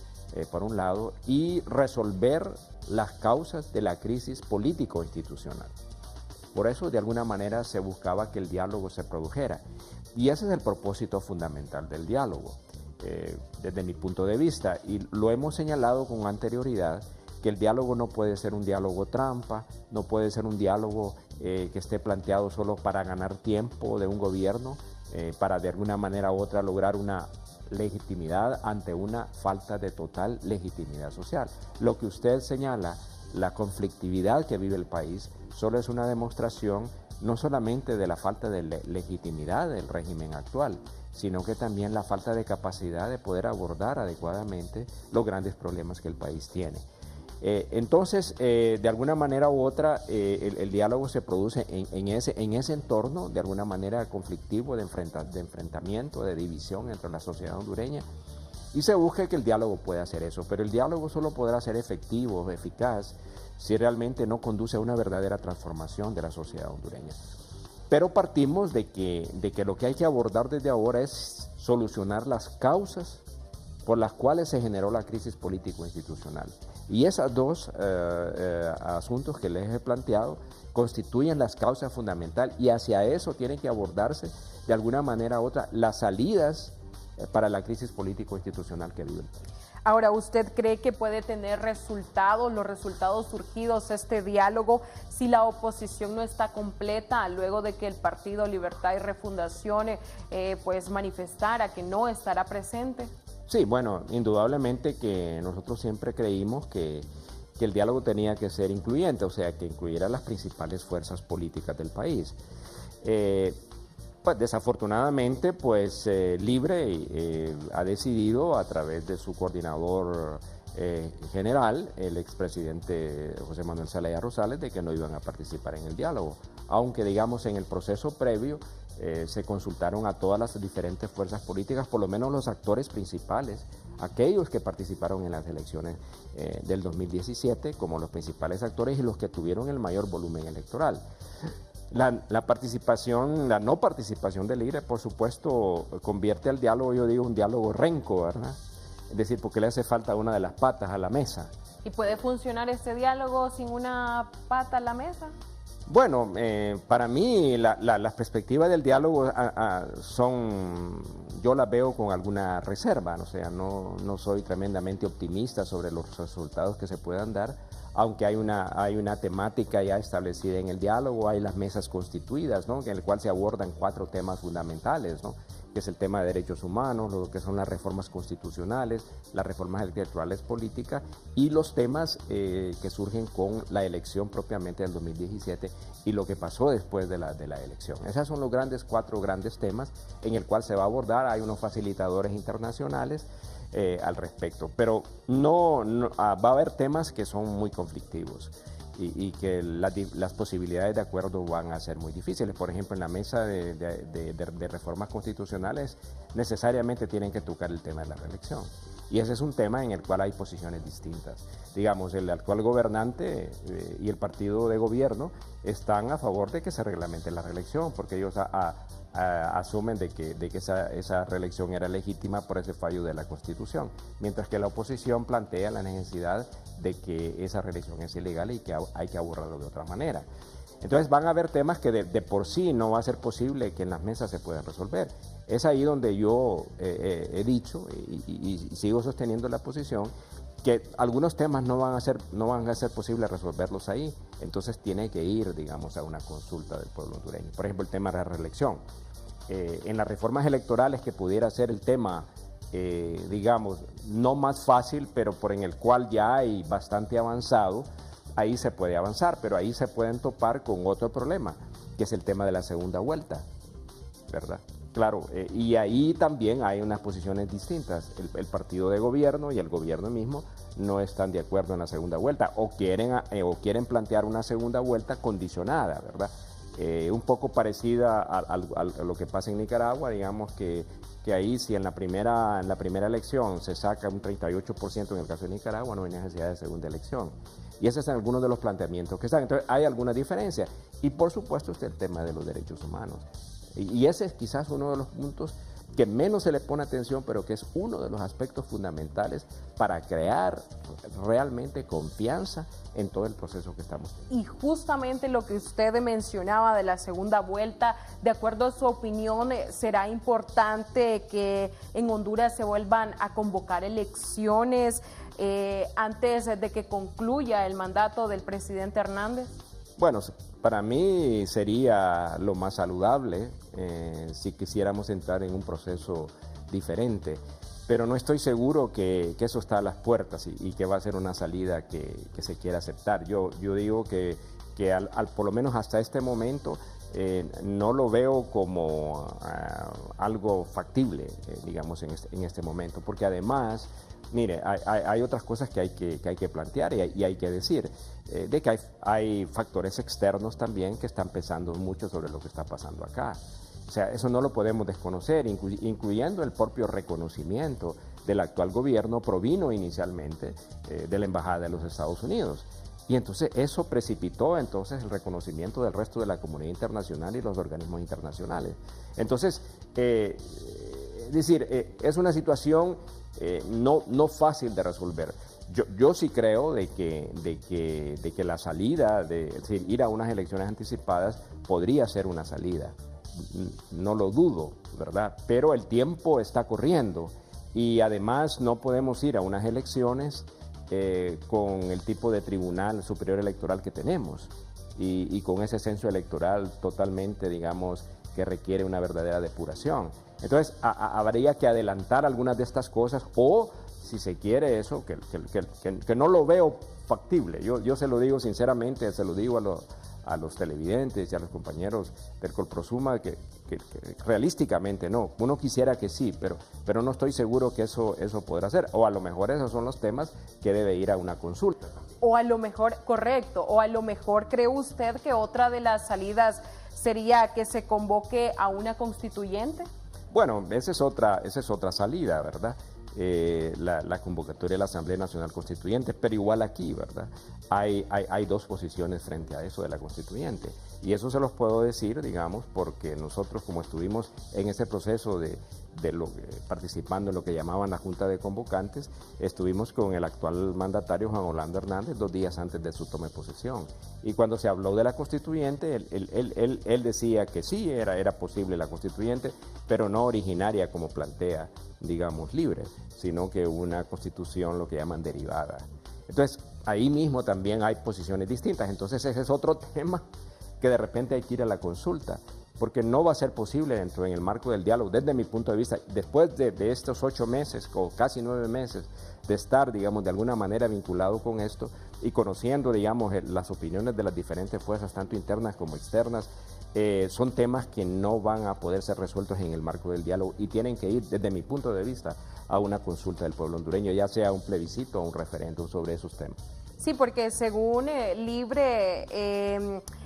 por un lado, y resolver las causas de la crisis político-institucional. Por eso, de alguna manera, se buscaba que el diálogo se produjera. Y ese es el propósito fundamental del diálogo, desde mi punto de vista. Y lo hemos señalado con anterioridad, que el diálogo no puede ser un diálogo trampa, no puede ser un diálogo que esté planteado solo para ganar tiempo de un gobierno, para de alguna manera u otra lograr una legitimidad ante una falta de total legitimidad social. Lo que usted señala, la conflictividad que vive el país, solo es una demostración no solamente de la falta de legitimidad del régimen actual, sino que también la falta de capacidad de poder abordar adecuadamente los grandes problemas que el país tiene. Entonces, de alguna manera u otra, el diálogo se produce en ese entorno, de alguna manera conflictivo, de enfrentamiento, de división entre la sociedad hondureña, y se busca que el diálogo pueda hacer eso, pero el diálogo solo podrá ser efectivo, eficaz, si realmente no conduce a una verdadera transformación de la sociedad hondureña. Pero partimos de que lo que hay que abordar desde ahora es solucionar las causas por las cuales se generó la crisis político-institucional. Y esos dos asuntos que les he planteado constituyen las causas fundamentales, y hacia eso tienen que abordarse de alguna manera u otra las salidas para la crisis político-institucional que vive el país. Ahora, ¿usted cree que puede tener resultados, los resultados surgidos este diálogo, si la oposición no está completa, luego de que el Partido Libertad y Refundación pues manifestara que no estará presente? Sí, bueno, indudablemente que nosotros siempre creímos que el diálogo tenía que ser incluyente, o sea, que incluyera las principales fuerzas políticas del país. Pues desafortunadamente, pues Libre ha decidido a través de su coordinador general, el expresidente José Manuel Zelaya Rosales, de que no iban a participar en el diálogo, aunque digamos en el proceso previo se consultaron a todas las diferentes fuerzas políticas, por lo menos los actores principales, aquellos que participaron en las elecciones del 2017 como los principales actores y los que tuvieron el mayor volumen electoral. La no participación del Libre, por supuesto, convierte al diálogo, yo digo, un diálogo renco, ¿verdad? Es decir, porque le hace falta una de las patas a la mesa. ¿Y puede funcionar este diálogo sin una pata a la mesa? Bueno, para mí las perspectivas del diálogo yo las veo con alguna reserva, o sea, no soy tremendamente optimista sobre los resultados que se puedan dar, aunque hay una temática ya establecida en el diálogo, hay las mesas constituidas, ¿no?, en el cual se abordan 4 temas fundamentales, ¿no?, que es el tema de derechos humanos, lo que son las reformas constitucionales, las reformas electorales políticas y los temas que surgen con la elección propiamente del 2017 y lo que pasó después de la elección. Esos son los 4 grandes temas en el cual se va a abordar. Hay unos facilitadores internacionales al respecto, pero va a haber temas que son muy conflictivos y que las posibilidades de acuerdo van a ser muy difíciles. Por ejemplo, en la mesa de reformas constitucionales necesariamente tienen que tocar el tema de la reelección. Y ese es un tema en el cual hay posiciones distintas. Digamos, el actual gobernante y el partido de gobierno están a favor de que se reglamente la reelección, porque ellos asumen de que esa reelección era legítima por ese fallo de la Constitución, mientras que la oposición plantea la necesidad de que esa reelección es ilegal y que hay que abordarlo de otra manera. Entonces van a haber temas que de por sí no va a ser posible que en las mesas se puedan resolver. Es ahí donde yo he dicho y sigo sosteniendo la posición que algunos temas no van a ser posibles resolverlos ahí, entonces tiene que ir, digamos, a una consulta del pueblo hondureño. Por ejemplo, el tema de la reelección. En las reformas electorales, que pudiera ser el tema, digamos, no más fácil, pero en el cual ya hay bastante avanzado, ahí se puede avanzar, pero ahí se pueden topar con otro problema, que es el tema de la segunda vuelta, ¿verdad? Claro, y ahí también hay unas posiciones distintas. El partido de gobierno y el gobierno mismo no están de acuerdo en la segunda vuelta o quieren plantear una segunda vuelta condicionada, ¿verdad? Un poco parecida a lo que pasa en Nicaragua, digamos que ahí si en la primera elección se saca un 38% en el caso de Nicaragua, no hay necesidad de segunda elección. Y esos son algunos de los planteamientos que están. Entonces hay alguna diferencia. Y por supuesto está el tema de los derechos humanos. Y ese es quizás uno de los puntos que menos se le pone atención, pero que es uno de los aspectos fundamentales para crear realmente confianza en todo el proceso que estamos teniendo. Y justamente lo que usted mencionaba de la segunda vuelta, de acuerdo a su opinión, ¿será importante que en Honduras se vuelvan a convocar elecciones antes de que concluya el mandato del presidente Hernández? Bueno, para mí sería lo más saludable si quisiéramos entrar en un proceso diferente. Pero no estoy seguro que eso está a las puertas y que va a ser una salida que se quiera aceptar. Yo digo que por lo menos hasta este momento no lo veo como algo factible, digamos, en este momento, porque además, mire, hay otras cosas que hay que plantear y hay que decir, de que hay factores externos también que están pesando mucho sobre lo que está pasando acá. O sea, eso no lo podemos desconocer, incluyendo el propio reconocimiento del actual gobierno provino inicialmente de la Embajada de los Estados Unidos. Y entonces eso precipitó entonces el reconocimiento del resto de la comunidad internacional y los organismos internacionales. Entonces, es decir, es una situación no fácil de resolver. Yo sí creo de que la salida, es decir, ir a unas elecciones anticipadas podría ser una salida. No lo dudo, ¿verdad? Pero el tiempo está corriendo y además no podemos ir a unas elecciones con el tipo de tribunal superior electoral que tenemos y con ese censo electoral totalmente, digamos, que requiere una verdadera depuración. Entonces, habría que adelantar algunas de estas cosas o, si se quiere eso, que no lo veo factible. Yo se lo digo sinceramente, se lo digo a los televidentes y a los compañeros del Colprosuma que realísticamente no. Uno quisiera que sí, pero no estoy seguro que eso podrá ser. O a lo mejor esos son los temas que debe ir a una consulta. O a lo mejor, correcto, o a lo mejor cree usted que otra de las salidas sería que se convoque a una constituyente. Bueno, esa es otra salida, ¿verdad? La convocatoria de la Asamblea Nacional Constituyente, pero igual aquí, ¿verdad? Hay dos posiciones frente a eso de la constituyente. Y eso se los puedo decir, digamos, porque nosotros, como estuvimos en ese proceso participando en lo que llamaban la Junta de Convocantes, estuvimos con el actual mandatario Juan Orlando Hernández 2 días antes de su toma de posesión. Y cuando se habló de la constituyente, él decía que sí, era posible la constituyente, pero no originaria como plantea, digamos, libre, sino que una constitución, lo que llaman derivada. Entonces, ahí mismo también hay posiciones distintas. Entonces, ese es otro tema que de repente hay que ir a la consulta, porque no va a ser posible en el marco del diálogo, desde mi punto de vista, después de estos 8 meses o casi 9 meses de estar, digamos, de alguna manera vinculado con esto y conociendo, digamos, las opiniones de las diferentes fuerzas, tanto internas como externas, son temas que no van a poder ser resueltos en el marco del diálogo y tienen que ir, desde mi punto de vista, a una consulta del pueblo hondureño, ya sea un plebiscito o un referéndum sobre esos temas. Sí, porque según Libre,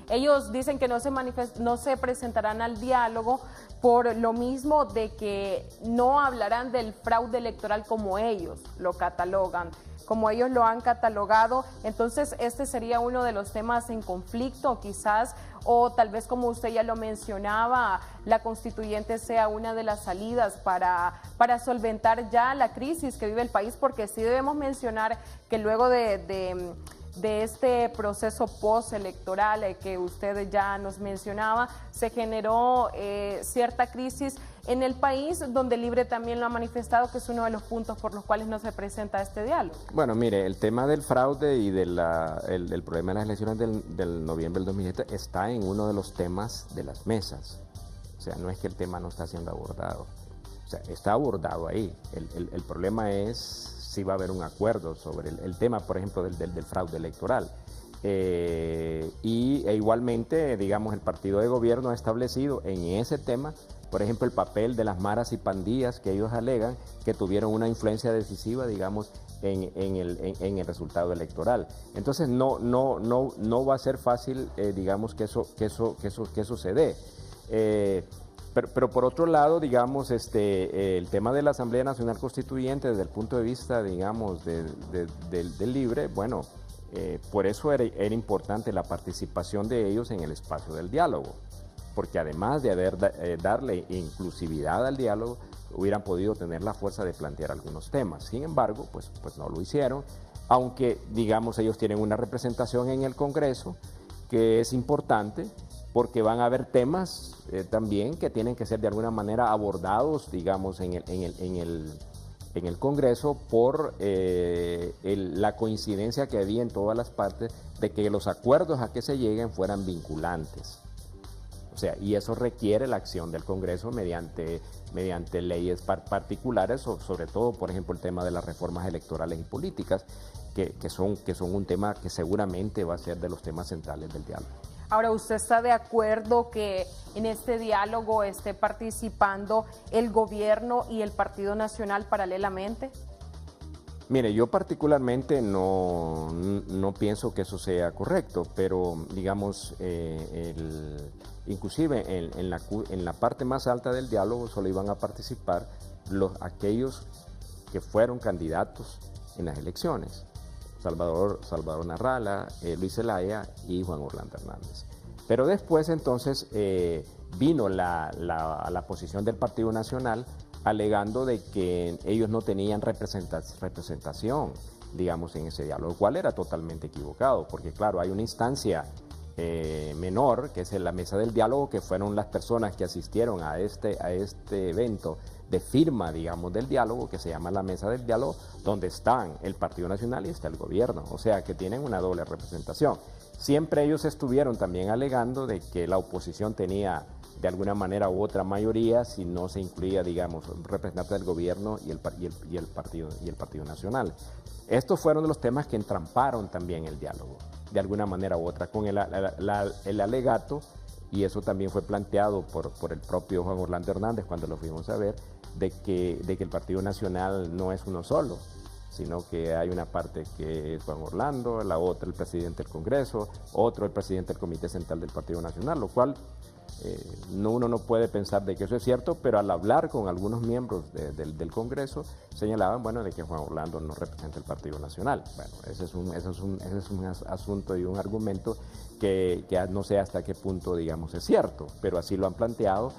ellos dicen que no se presentarán al diálogo por lo mismo de que no hablarán del fraude electoral como ellos lo catalogan, como ellos lo han catalogado. Entonces, este sería uno de los temas en conflicto, quizás, o tal vez, como usted ya lo mencionaba, la constituyente sea una de las salidas para solventar ya la crisis que vive el país, porque sí debemos mencionar que luego de este proceso postelectoral que usted ya nos mencionaba, se generó cierta crisis en el país, donde Libre también lo ha manifestado, que es uno de los puntos por los cuales no se presenta este diálogo. Bueno, mire, el tema del fraude y el problema de las elecciones del noviembre del 2017 está en uno de los temas de las mesas. O sea, no es que el tema no está siendo abordado. O sea, está abordado ahí. El problema es si va a haber un acuerdo sobre el tema, por ejemplo, del fraude electoral. Igualmente, digamos, el partido de gobierno ha establecido en ese tema, por ejemplo, el papel de las maras y pandillas que ellos alegan que tuvieron una influencia decisiva, digamos, en el resultado electoral. Entonces, no va a ser fácil, digamos, que eso se dé. Pero por otro lado, digamos, el tema de la Asamblea Nacional Constituyente desde el punto de vista, digamos, del Libre, bueno, por eso era importante la participación de ellos en el espacio del diálogo, porque además de darle inclusividad al diálogo, hubieran podido tener la fuerza de plantear algunos temas. Sin embargo, pues no lo hicieron, aunque, digamos, ellos tienen una representación en el Congreso que es importante, porque van a haber temas también que tienen que ser de alguna manera abordados, digamos, en el Congreso por la coincidencia que había en todas las partes de que los acuerdos a que se lleguen fueran vinculantes. O sea, y eso requiere la acción del Congreso mediante leyes particulares, sobre todo, por ejemplo, el tema de las reformas electorales y políticas, que son un tema que seguramente va a ser de los temas centrales del diálogo. Ahora, ¿usted está de acuerdo que en este diálogo esté participando el gobierno y el Partido Nacional paralelamente? Mire, yo particularmente no pienso que eso sea correcto, pero digamos, inclusive en la parte más alta del diálogo solo iban a participar aquellos que fueron candidatos en las elecciones. Salvador Narrala, Luis Zelaya y Juan Orlando Hernández. Pero después entonces vino la posición del Partido Nacional alegando de que ellos no tenían representación, digamos, en ese diálogo, lo cual era totalmente equivocado, porque claro, hay una instancia menor, que es la mesa del diálogo, que fueron las personas que asistieron a este evento de firma, digamos, del diálogo, que se llama la mesa del diálogo, donde están el Partido Nacional y está el gobierno, o sea que tienen una doble representación. Siempre ellos estuvieron también alegando de que la oposición tenía de alguna manera u otra mayoría si no se incluía, digamos, un representante del gobierno y el Partido Nacional. Estos fueron los temas que entramparon también el diálogo, de alguna manera u otra, con el alegato, y eso también fue planteado por el propio Juan Orlando Hernández cuando lo fuimos a ver, de que el Partido Nacional no es uno solo, sino que hay una parte que es Juan Orlando, la otra el presidente del Congreso, otro el presidente del Comité Central del Partido Nacional, lo cual uno no puede pensar de que eso es cierto, pero al hablar con algunos miembros del Congreso señalaban, bueno, de que Juan Orlando no representa el Partido Nacional. Bueno, ese es un asunto y un argumento que no sé hasta qué punto, digamos, es cierto, pero así lo han planteado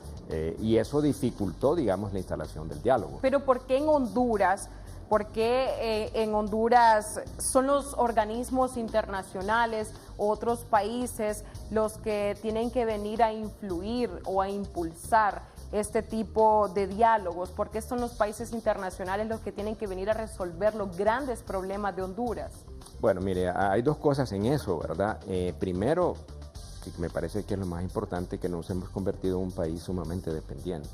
y eso dificultó, digamos, la instalación del diálogo. Pero ¿por qué en Honduras? Porque en Honduras son los organismos internacionales, otros países, los que tienen que venir a influir o a impulsar este tipo de diálogos, porque son los países internacionales los que tienen que venir a resolver los grandes problemas de Honduras. Bueno, mire, hay dos cosas en eso, ¿verdad? Primero, que me parece que es lo más importante, que nos hemos convertido en un país sumamente dependiente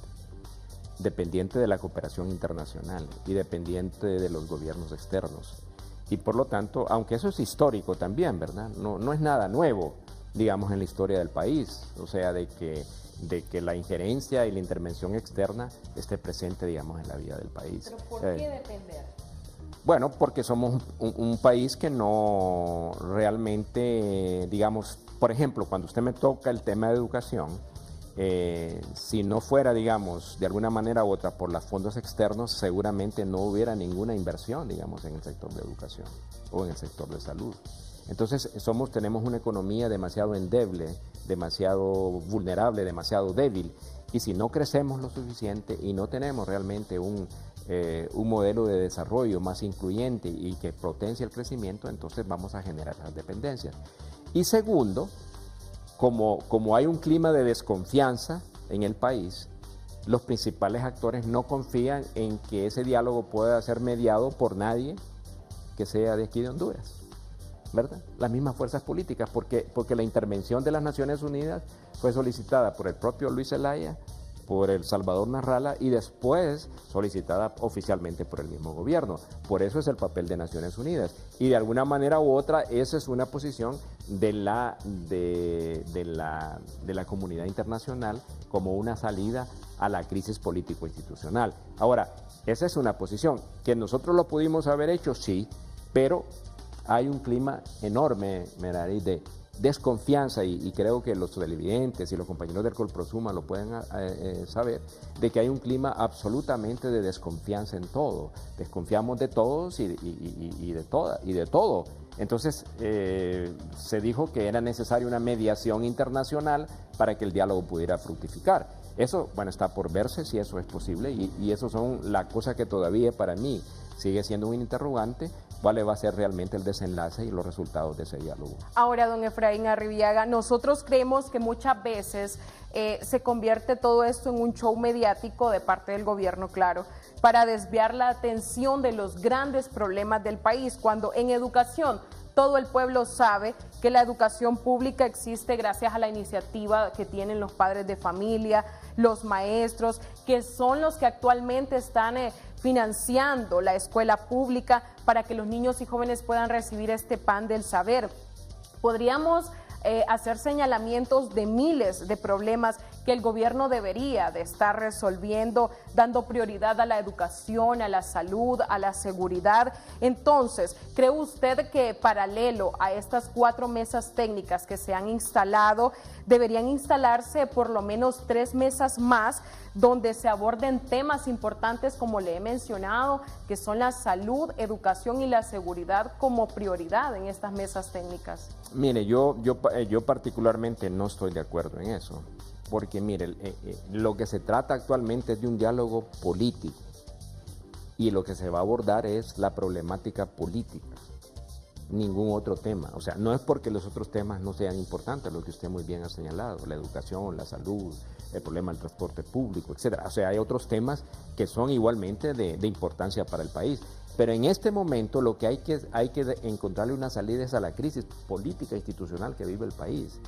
de la cooperación internacional y dependiente de los gobiernos externos. Y por lo tanto, aunque eso es histórico también, ¿verdad? No es nada nuevo, digamos, en la historia del país, o sea, de que la injerencia y la intervención externa esté presente, digamos, en la vida del país. ¿Pero por qué depender? Bueno, porque somos un país que no realmente, digamos, por ejemplo, cuando usted me toca el tema de educación, si no fuera, digamos, de alguna manera u otra por los fondos externos, seguramente no hubiera ninguna inversión, digamos, en el sector de educación o en el sector de salud. Entonces, tenemos una economía demasiado endeble, demasiado vulnerable, demasiado débil, y si no crecemos lo suficiente y no tenemos realmente un modelo de desarrollo más incluyente y que potencie el crecimiento, entonces vamos a generar las dependencias. Y segundo, como hay un clima de desconfianza en el país, los principales actores no confían en que ese diálogo pueda ser mediado por nadie que sea de aquí de Honduras, ¿verdad? Las mismas fuerzas políticas, porque la intervención de las Naciones Unidas fue solicitada por el propio Luis Zelaya, por el Salvador Narrala y después solicitada oficialmente por el mismo gobierno. Por eso es el papel de Naciones Unidas. Y de alguna manera u otra, esa es una posición de la comunidad internacional como una salida a la crisis político-institucional. Ahora, esa es una posición. ¿Que nosotros lo pudimos haber hecho? Sí, pero hay un clima enorme, Merari, de desconfianza y creo que los televidentes y los compañeros del Colprosuma lo pueden saber, de que hay un clima absolutamente de desconfianza en todo. Desconfiamos de todos y de todo. Entonces se dijo que era necesaria una mediación internacional para que el diálogo pudiera fructificar. Eso, bueno, está por verse si eso es posible y eso son las cosas que todavía para mí sigue siendo un interrogante. ¿Cuál va a ser realmente el desenlace y los resultados de ese diálogo? Ahora, don Efraín Arribiaga, nosotros creemos que muchas veces se convierte todo esto en un show mediático de parte del gobierno, claro, para desviar la atención de los grandes problemas del país, cuando en educación todo el pueblo sabe que la educación pública existe gracias a la iniciativa que tienen los padres de familia, los maestros, que son los que actualmente están financiando la escuela pública para que los niños y jóvenes puedan recibir este pan del saber. Podríamos hacer señalamientos de miles de problemas que el gobierno debería de estar resolviendo, dando prioridad a la educación, a la salud, a la seguridad. Entonces, ¿cree usted que paralelo a estas 4 mesas técnicas que se han instalado, deberían instalarse por lo menos 3 mesas más donde se aborden temas importantes como le he mencionado, que son la salud, educación y la seguridad como prioridad en estas mesas técnicas? Mire, yo particularmente no estoy de acuerdo en eso, porque mire, lo que se trata actualmente es de un diálogo político y lo que se va a abordar es la problemática política, ningún otro tema. O sea, no es porque los otros temas no sean importantes, lo que usted muy bien ha señalado, la educación, la salud, el problema del transporte público, etcétera. O sea, hay otros temas que son igualmente de importancia para el país. Pero en este momento lo que hay que encontrarle una salida es a la crisis política e institucional que vive el país.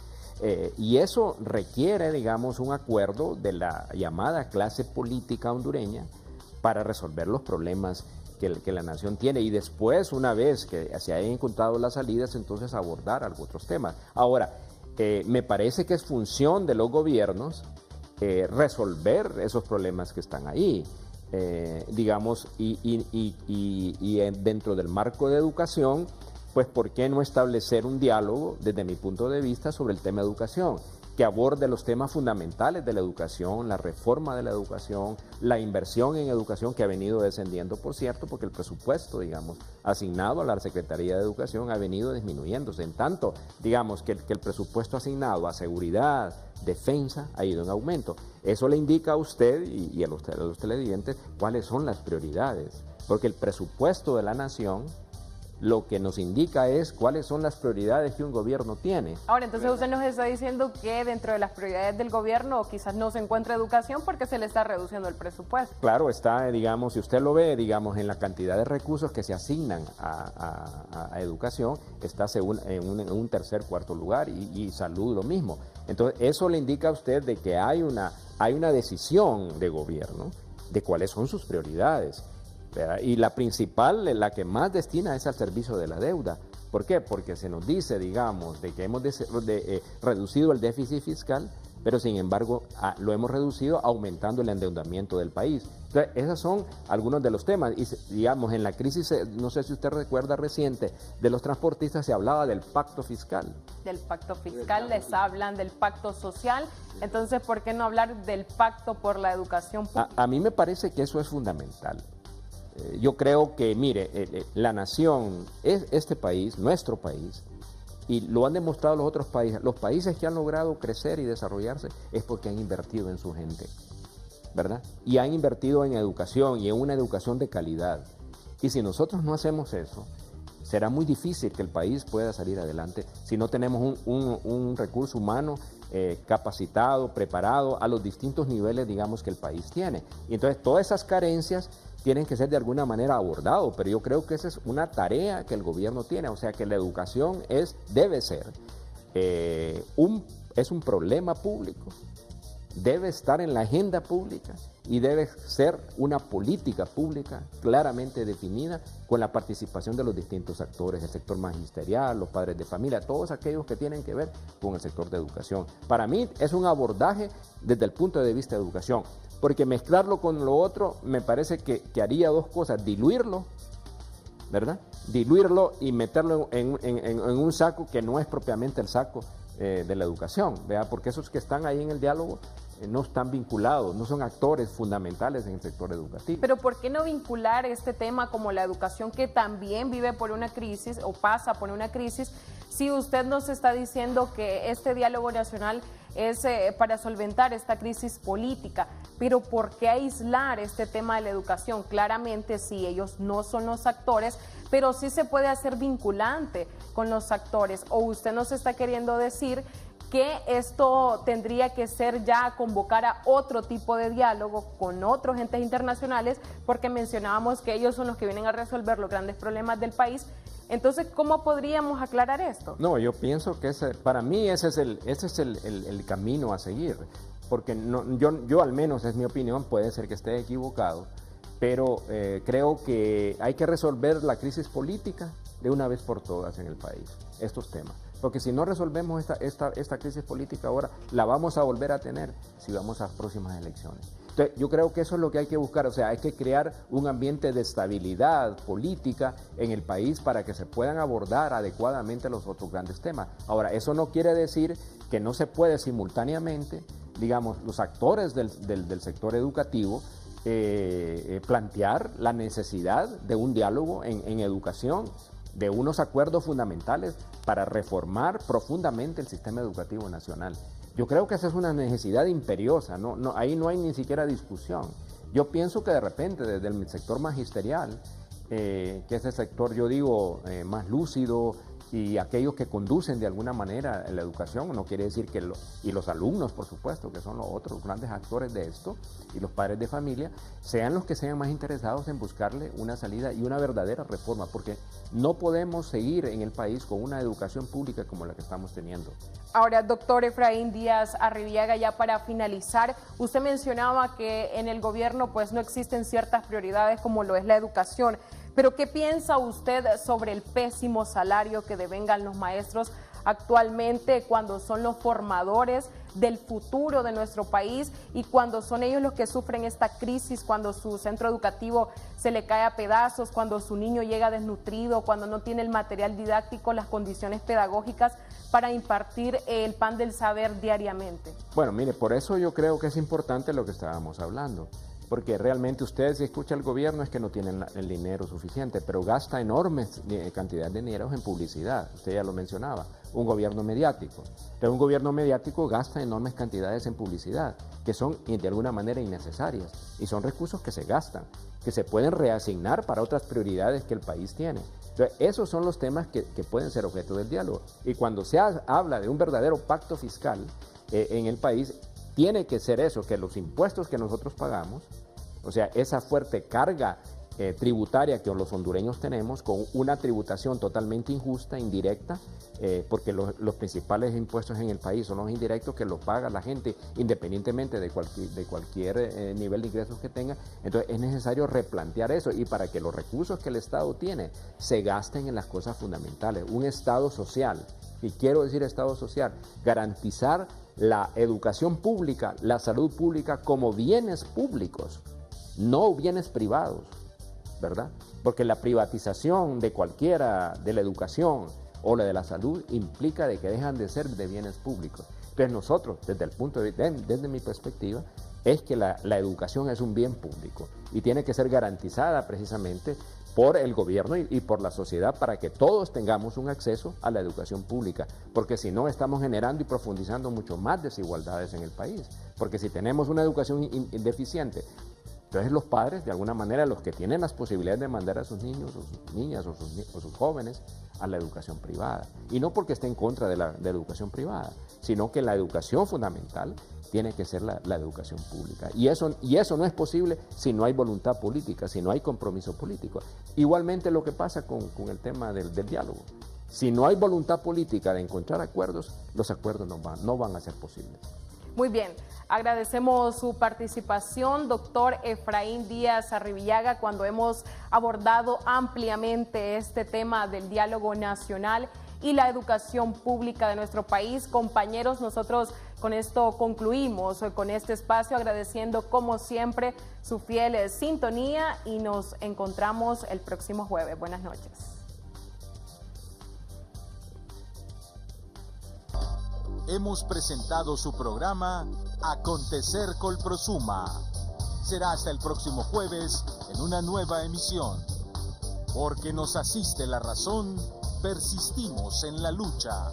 Y eso requiere, digamos, un acuerdo de la llamada clase política hondureña para resolver los problemas que la nación tiene. Y después, una vez que se hayan encontrado las salidas, entonces abordar otros temas. Ahora, me parece que es función de los gobiernos resolver esos problemas que están ahí. Digamos, y dentro del marco de educación, pues ¿por qué no establecer un diálogo, desde mi punto de vista, sobre el tema de educación, que aborde los temas fundamentales de la educación, la reforma de la educación, la inversión en educación, que ha venido descendiendo, por cierto, porque el presupuesto, digamos, asignado a la Secretaría de Educación ha venido disminuyéndose, en tanto, digamos, que el presupuesto asignado a seguridad, defensa, ha ido en aumento. Eso le indica a usted y a los televidentes cuáles son las prioridades, porque el presupuesto de la nación lo que nos indica es cuáles son las prioridades que un gobierno tiene. Ahora, entonces usted nos está diciendo que dentro de las prioridades del gobierno quizás no se encuentra educación porque se le está reduciendo el presupuesto. Claro, está, digamos, si usted lo ve, digamos, en la cantidad de recursos que se asignan a educación, está en un tercer, cuarto lugar y salud lo mismo. Entonces, eso le indica a usted de que hay una decisión de gobierno de cuáles son sus prioridades. ¿Verdad? Y la principal, la que más destina es al servicio de la deuda. ¿Por qué? Porque se nos dice, digamos, de que hemos reducido el déficit fiscal, pero sin embargo lo hemos reducido aumentando el endeudamiento del país. Entonces, esos son algunos de los temas. Y digamos, en la crisis, no sé si usted recuerda reciente, de los transportistas se hablaba del pacto fiscal. Del pacto fiscal, les hablan del pacto social. Entonces, ¿por qué no hablar del pacto por la educación pública? A mí me parece que eso es fundamental. Yo creo que, mire, la nación es este país, nuestro país, y lo han demostrado los otros países. Los países que han logrado crecer y desarrollarse es porque han invertido en su gente, ¿verdad? Y han invertido en educación y en una educación de calidad. Y si nosotros no hacemos eso, será muy difícil que el país pueda salir adelante si no tenemos un recurso humano capacitado, preparado a los distintos niveles, digamos, que el país tiene. Y entonces todas esas carencias tienen que ser de alguna manera abordados, pero yo creo que esa es una tarea que el gobierno tiene, o sea que la educación debe ser un problema público, debe estar en la agenda pública y debe ser una política pública claramente definida con la participación de los distintos actores, el sector magisterial, los padres de familia, todos aquellos que tienen que ver con el sector de educación. Para mí es un abordaje desde el punto de vista de educación, porque mezclarlo con lo otro me parece que haría dos cosas: diluirlo, ¿verdad? Diluirlo y meterlo en un saco que no es propiamente el saco de la educación, ¿verdad? Porque esos que están ahí en el diálogo no están vinculados, no son actores fundamentales en el sector educativo. Pero ¿por qué no vincular este tema como la educación, que también vive por una crisis o pasa por una crisis, si usted nos está diciendo que este diálogo nacional es para solventar esta crisis política? Pero ¿por qué aislar este tema de la educación? Claramente sí, ellos no son los actores, pero sí se puede hacer vinculante con los actores. ¿O usted nos está queriendo decir que esto tendría que ser ya convocar a otro tipo de diálogo con otros entes internacionales, porque mencionábamos que ellos son los que vienen a resolver los grandes problemas del país, Entonces, ¿cómo podríamos aclarar esto? No, yo pienso que para mí ese es el camino a seguir, porque yo al menos, es mi opinión, puede ser que esté equivocado, pero creo que hay que resolver la crisis política de una vez por todas en el país, estos temas. Porque si no resolvemos esta crisis política ahora, la vamos a volver a tener si vamos a las próximas elecciones. Entonces, yo creo que eso es lo que hay que buscar, o sea, hay que crear un ambiente de estabilidad política en el país para que se puedan abordar adecuadamente los otros grandes temas. Ahora, eso no quiere decir que no se puede simultáneamente, digamos, los actores del sector educativo plantear la necesidad de un diálogo en educación, de unos acuerdos fundamentales para reformar profundamente el sistema educativo nacional. Yo creo que esa es una necesidad imperiosa, ahí no hay ni siquiera discusión. Yo pienso que de repente desde el sector magisterial, que es el sector, yo digo, más lúcido, y aquellos que conducen de alguna manera la educación, no quiere decir que y los alumnos, por supuesto, que son los otros grandes actores de esto, y los padres de familia, sean los que sean más interesados en buscarle una salida y una verdadera reforma, porque no podemos seguir en el país con una educación pública como la que estamos teniendo. Ahora, doctor Efraín Díaz Arribillaga, ya para finalizar, usted mencionaba que en el gobierno pues no existen ciertas prioridades como lo es la educación. Pero ¿qué piensa usted sobre el pésimo salario que devengan los maestros actualmente cuando son los formadores del futuro de nuestro país y cuando son ellos los que sufren esta crisis, cuando su centro educativo se le cae a pedazos, cuando su niño llega desnutrido, cuando no tiene el material didáctico, las condiciones pedagógicas para impartir el pan del saber diariamente? Bueno, mire, por eso yo creo que es importante lo que estábamos hablando. Porque realmente ustedes, si escuchan al gobierno, es que no tienen el dinero suficiente, pero gasta enormes cantidades de dinero en publicidad, usted ya lo mencionaba, un gobierno mediático. Pero un gobierno mediático gasta enormes cantidades en publicidad, que son de alguna manera innecesarias, y son recursos que se gastan, que se pueden reasignar para otras prioridades que el país tiene. Entonces, esos son los temas que pueden ser objeto del diálogo. Y cuando se habla de un verdadero pacto fiscal en el país, tiene que ser eso, que los impuestos que nosotros pagamos, o sea, esa fuerte carga tributaria que los hondureños tenemos, con una tributación totalmente injusta, indirecta, porque los principales impuestos en el país son los indirectos que los paga la gente, independientemente de cualquier nivel de ingresos que tenga. Entonces es necesario replantear eso, y para que los recursos que el Estado tiene se gasten en las cosas fundamentales. Un Estado social, y quiero decir Estado social, garantizar la educación pública, la salud pública como bienes públicos, no bienes privados, ¿verdad? Porque la privatización de cualquiera, de la educación o la de la salud, implica de que dejan de ser de bienes públicos. Entonces nosotros, desde el punto de vista, desde mi perspectiva, es que la educación es un bien público y tiene que ser garantizada precisamente por el gobierno y por la sociedad, para que todos tengamos un acceso a la educación pública, porque si no estamos generando y profundizando mucho más desigualdades en el país, porque si tenemos una educación deficiente, entonces los padres, de alguna manera, los que tienen las posibilidades de mandar a sus niños o sus niñas o sus jóvenes a la educación privada, y no porque esté en contra de la educación privada, sino que la educación fundamental tiene que ser la educación pública. Y eso no es posible si no hay voluntad política, si no hay compromiso político. Igualmente lo que pasa con el tema del diálogo. Si no hay voluntad política de encontrar acuerdos, los acuerdos no van a ser posibles. Muy bien, agradecemos su participación, doctor Efraín Díaz Arribillaga, cuando hemos abordado ampliamente este tema del diálogo nacional y la educación pública de nuestro país. Compañeros, nosotros con esto concluimos con este espacio, agradeciendo como siempre su fiel sintonía, y nos encontramos el próximo jueves. Buenas noches. Hemos presentado su programa Acontecer Colprosuma. Será hasta el próximo jueves en una nueva emisión. Porque nos asiste la razón, persistimos en la lucha.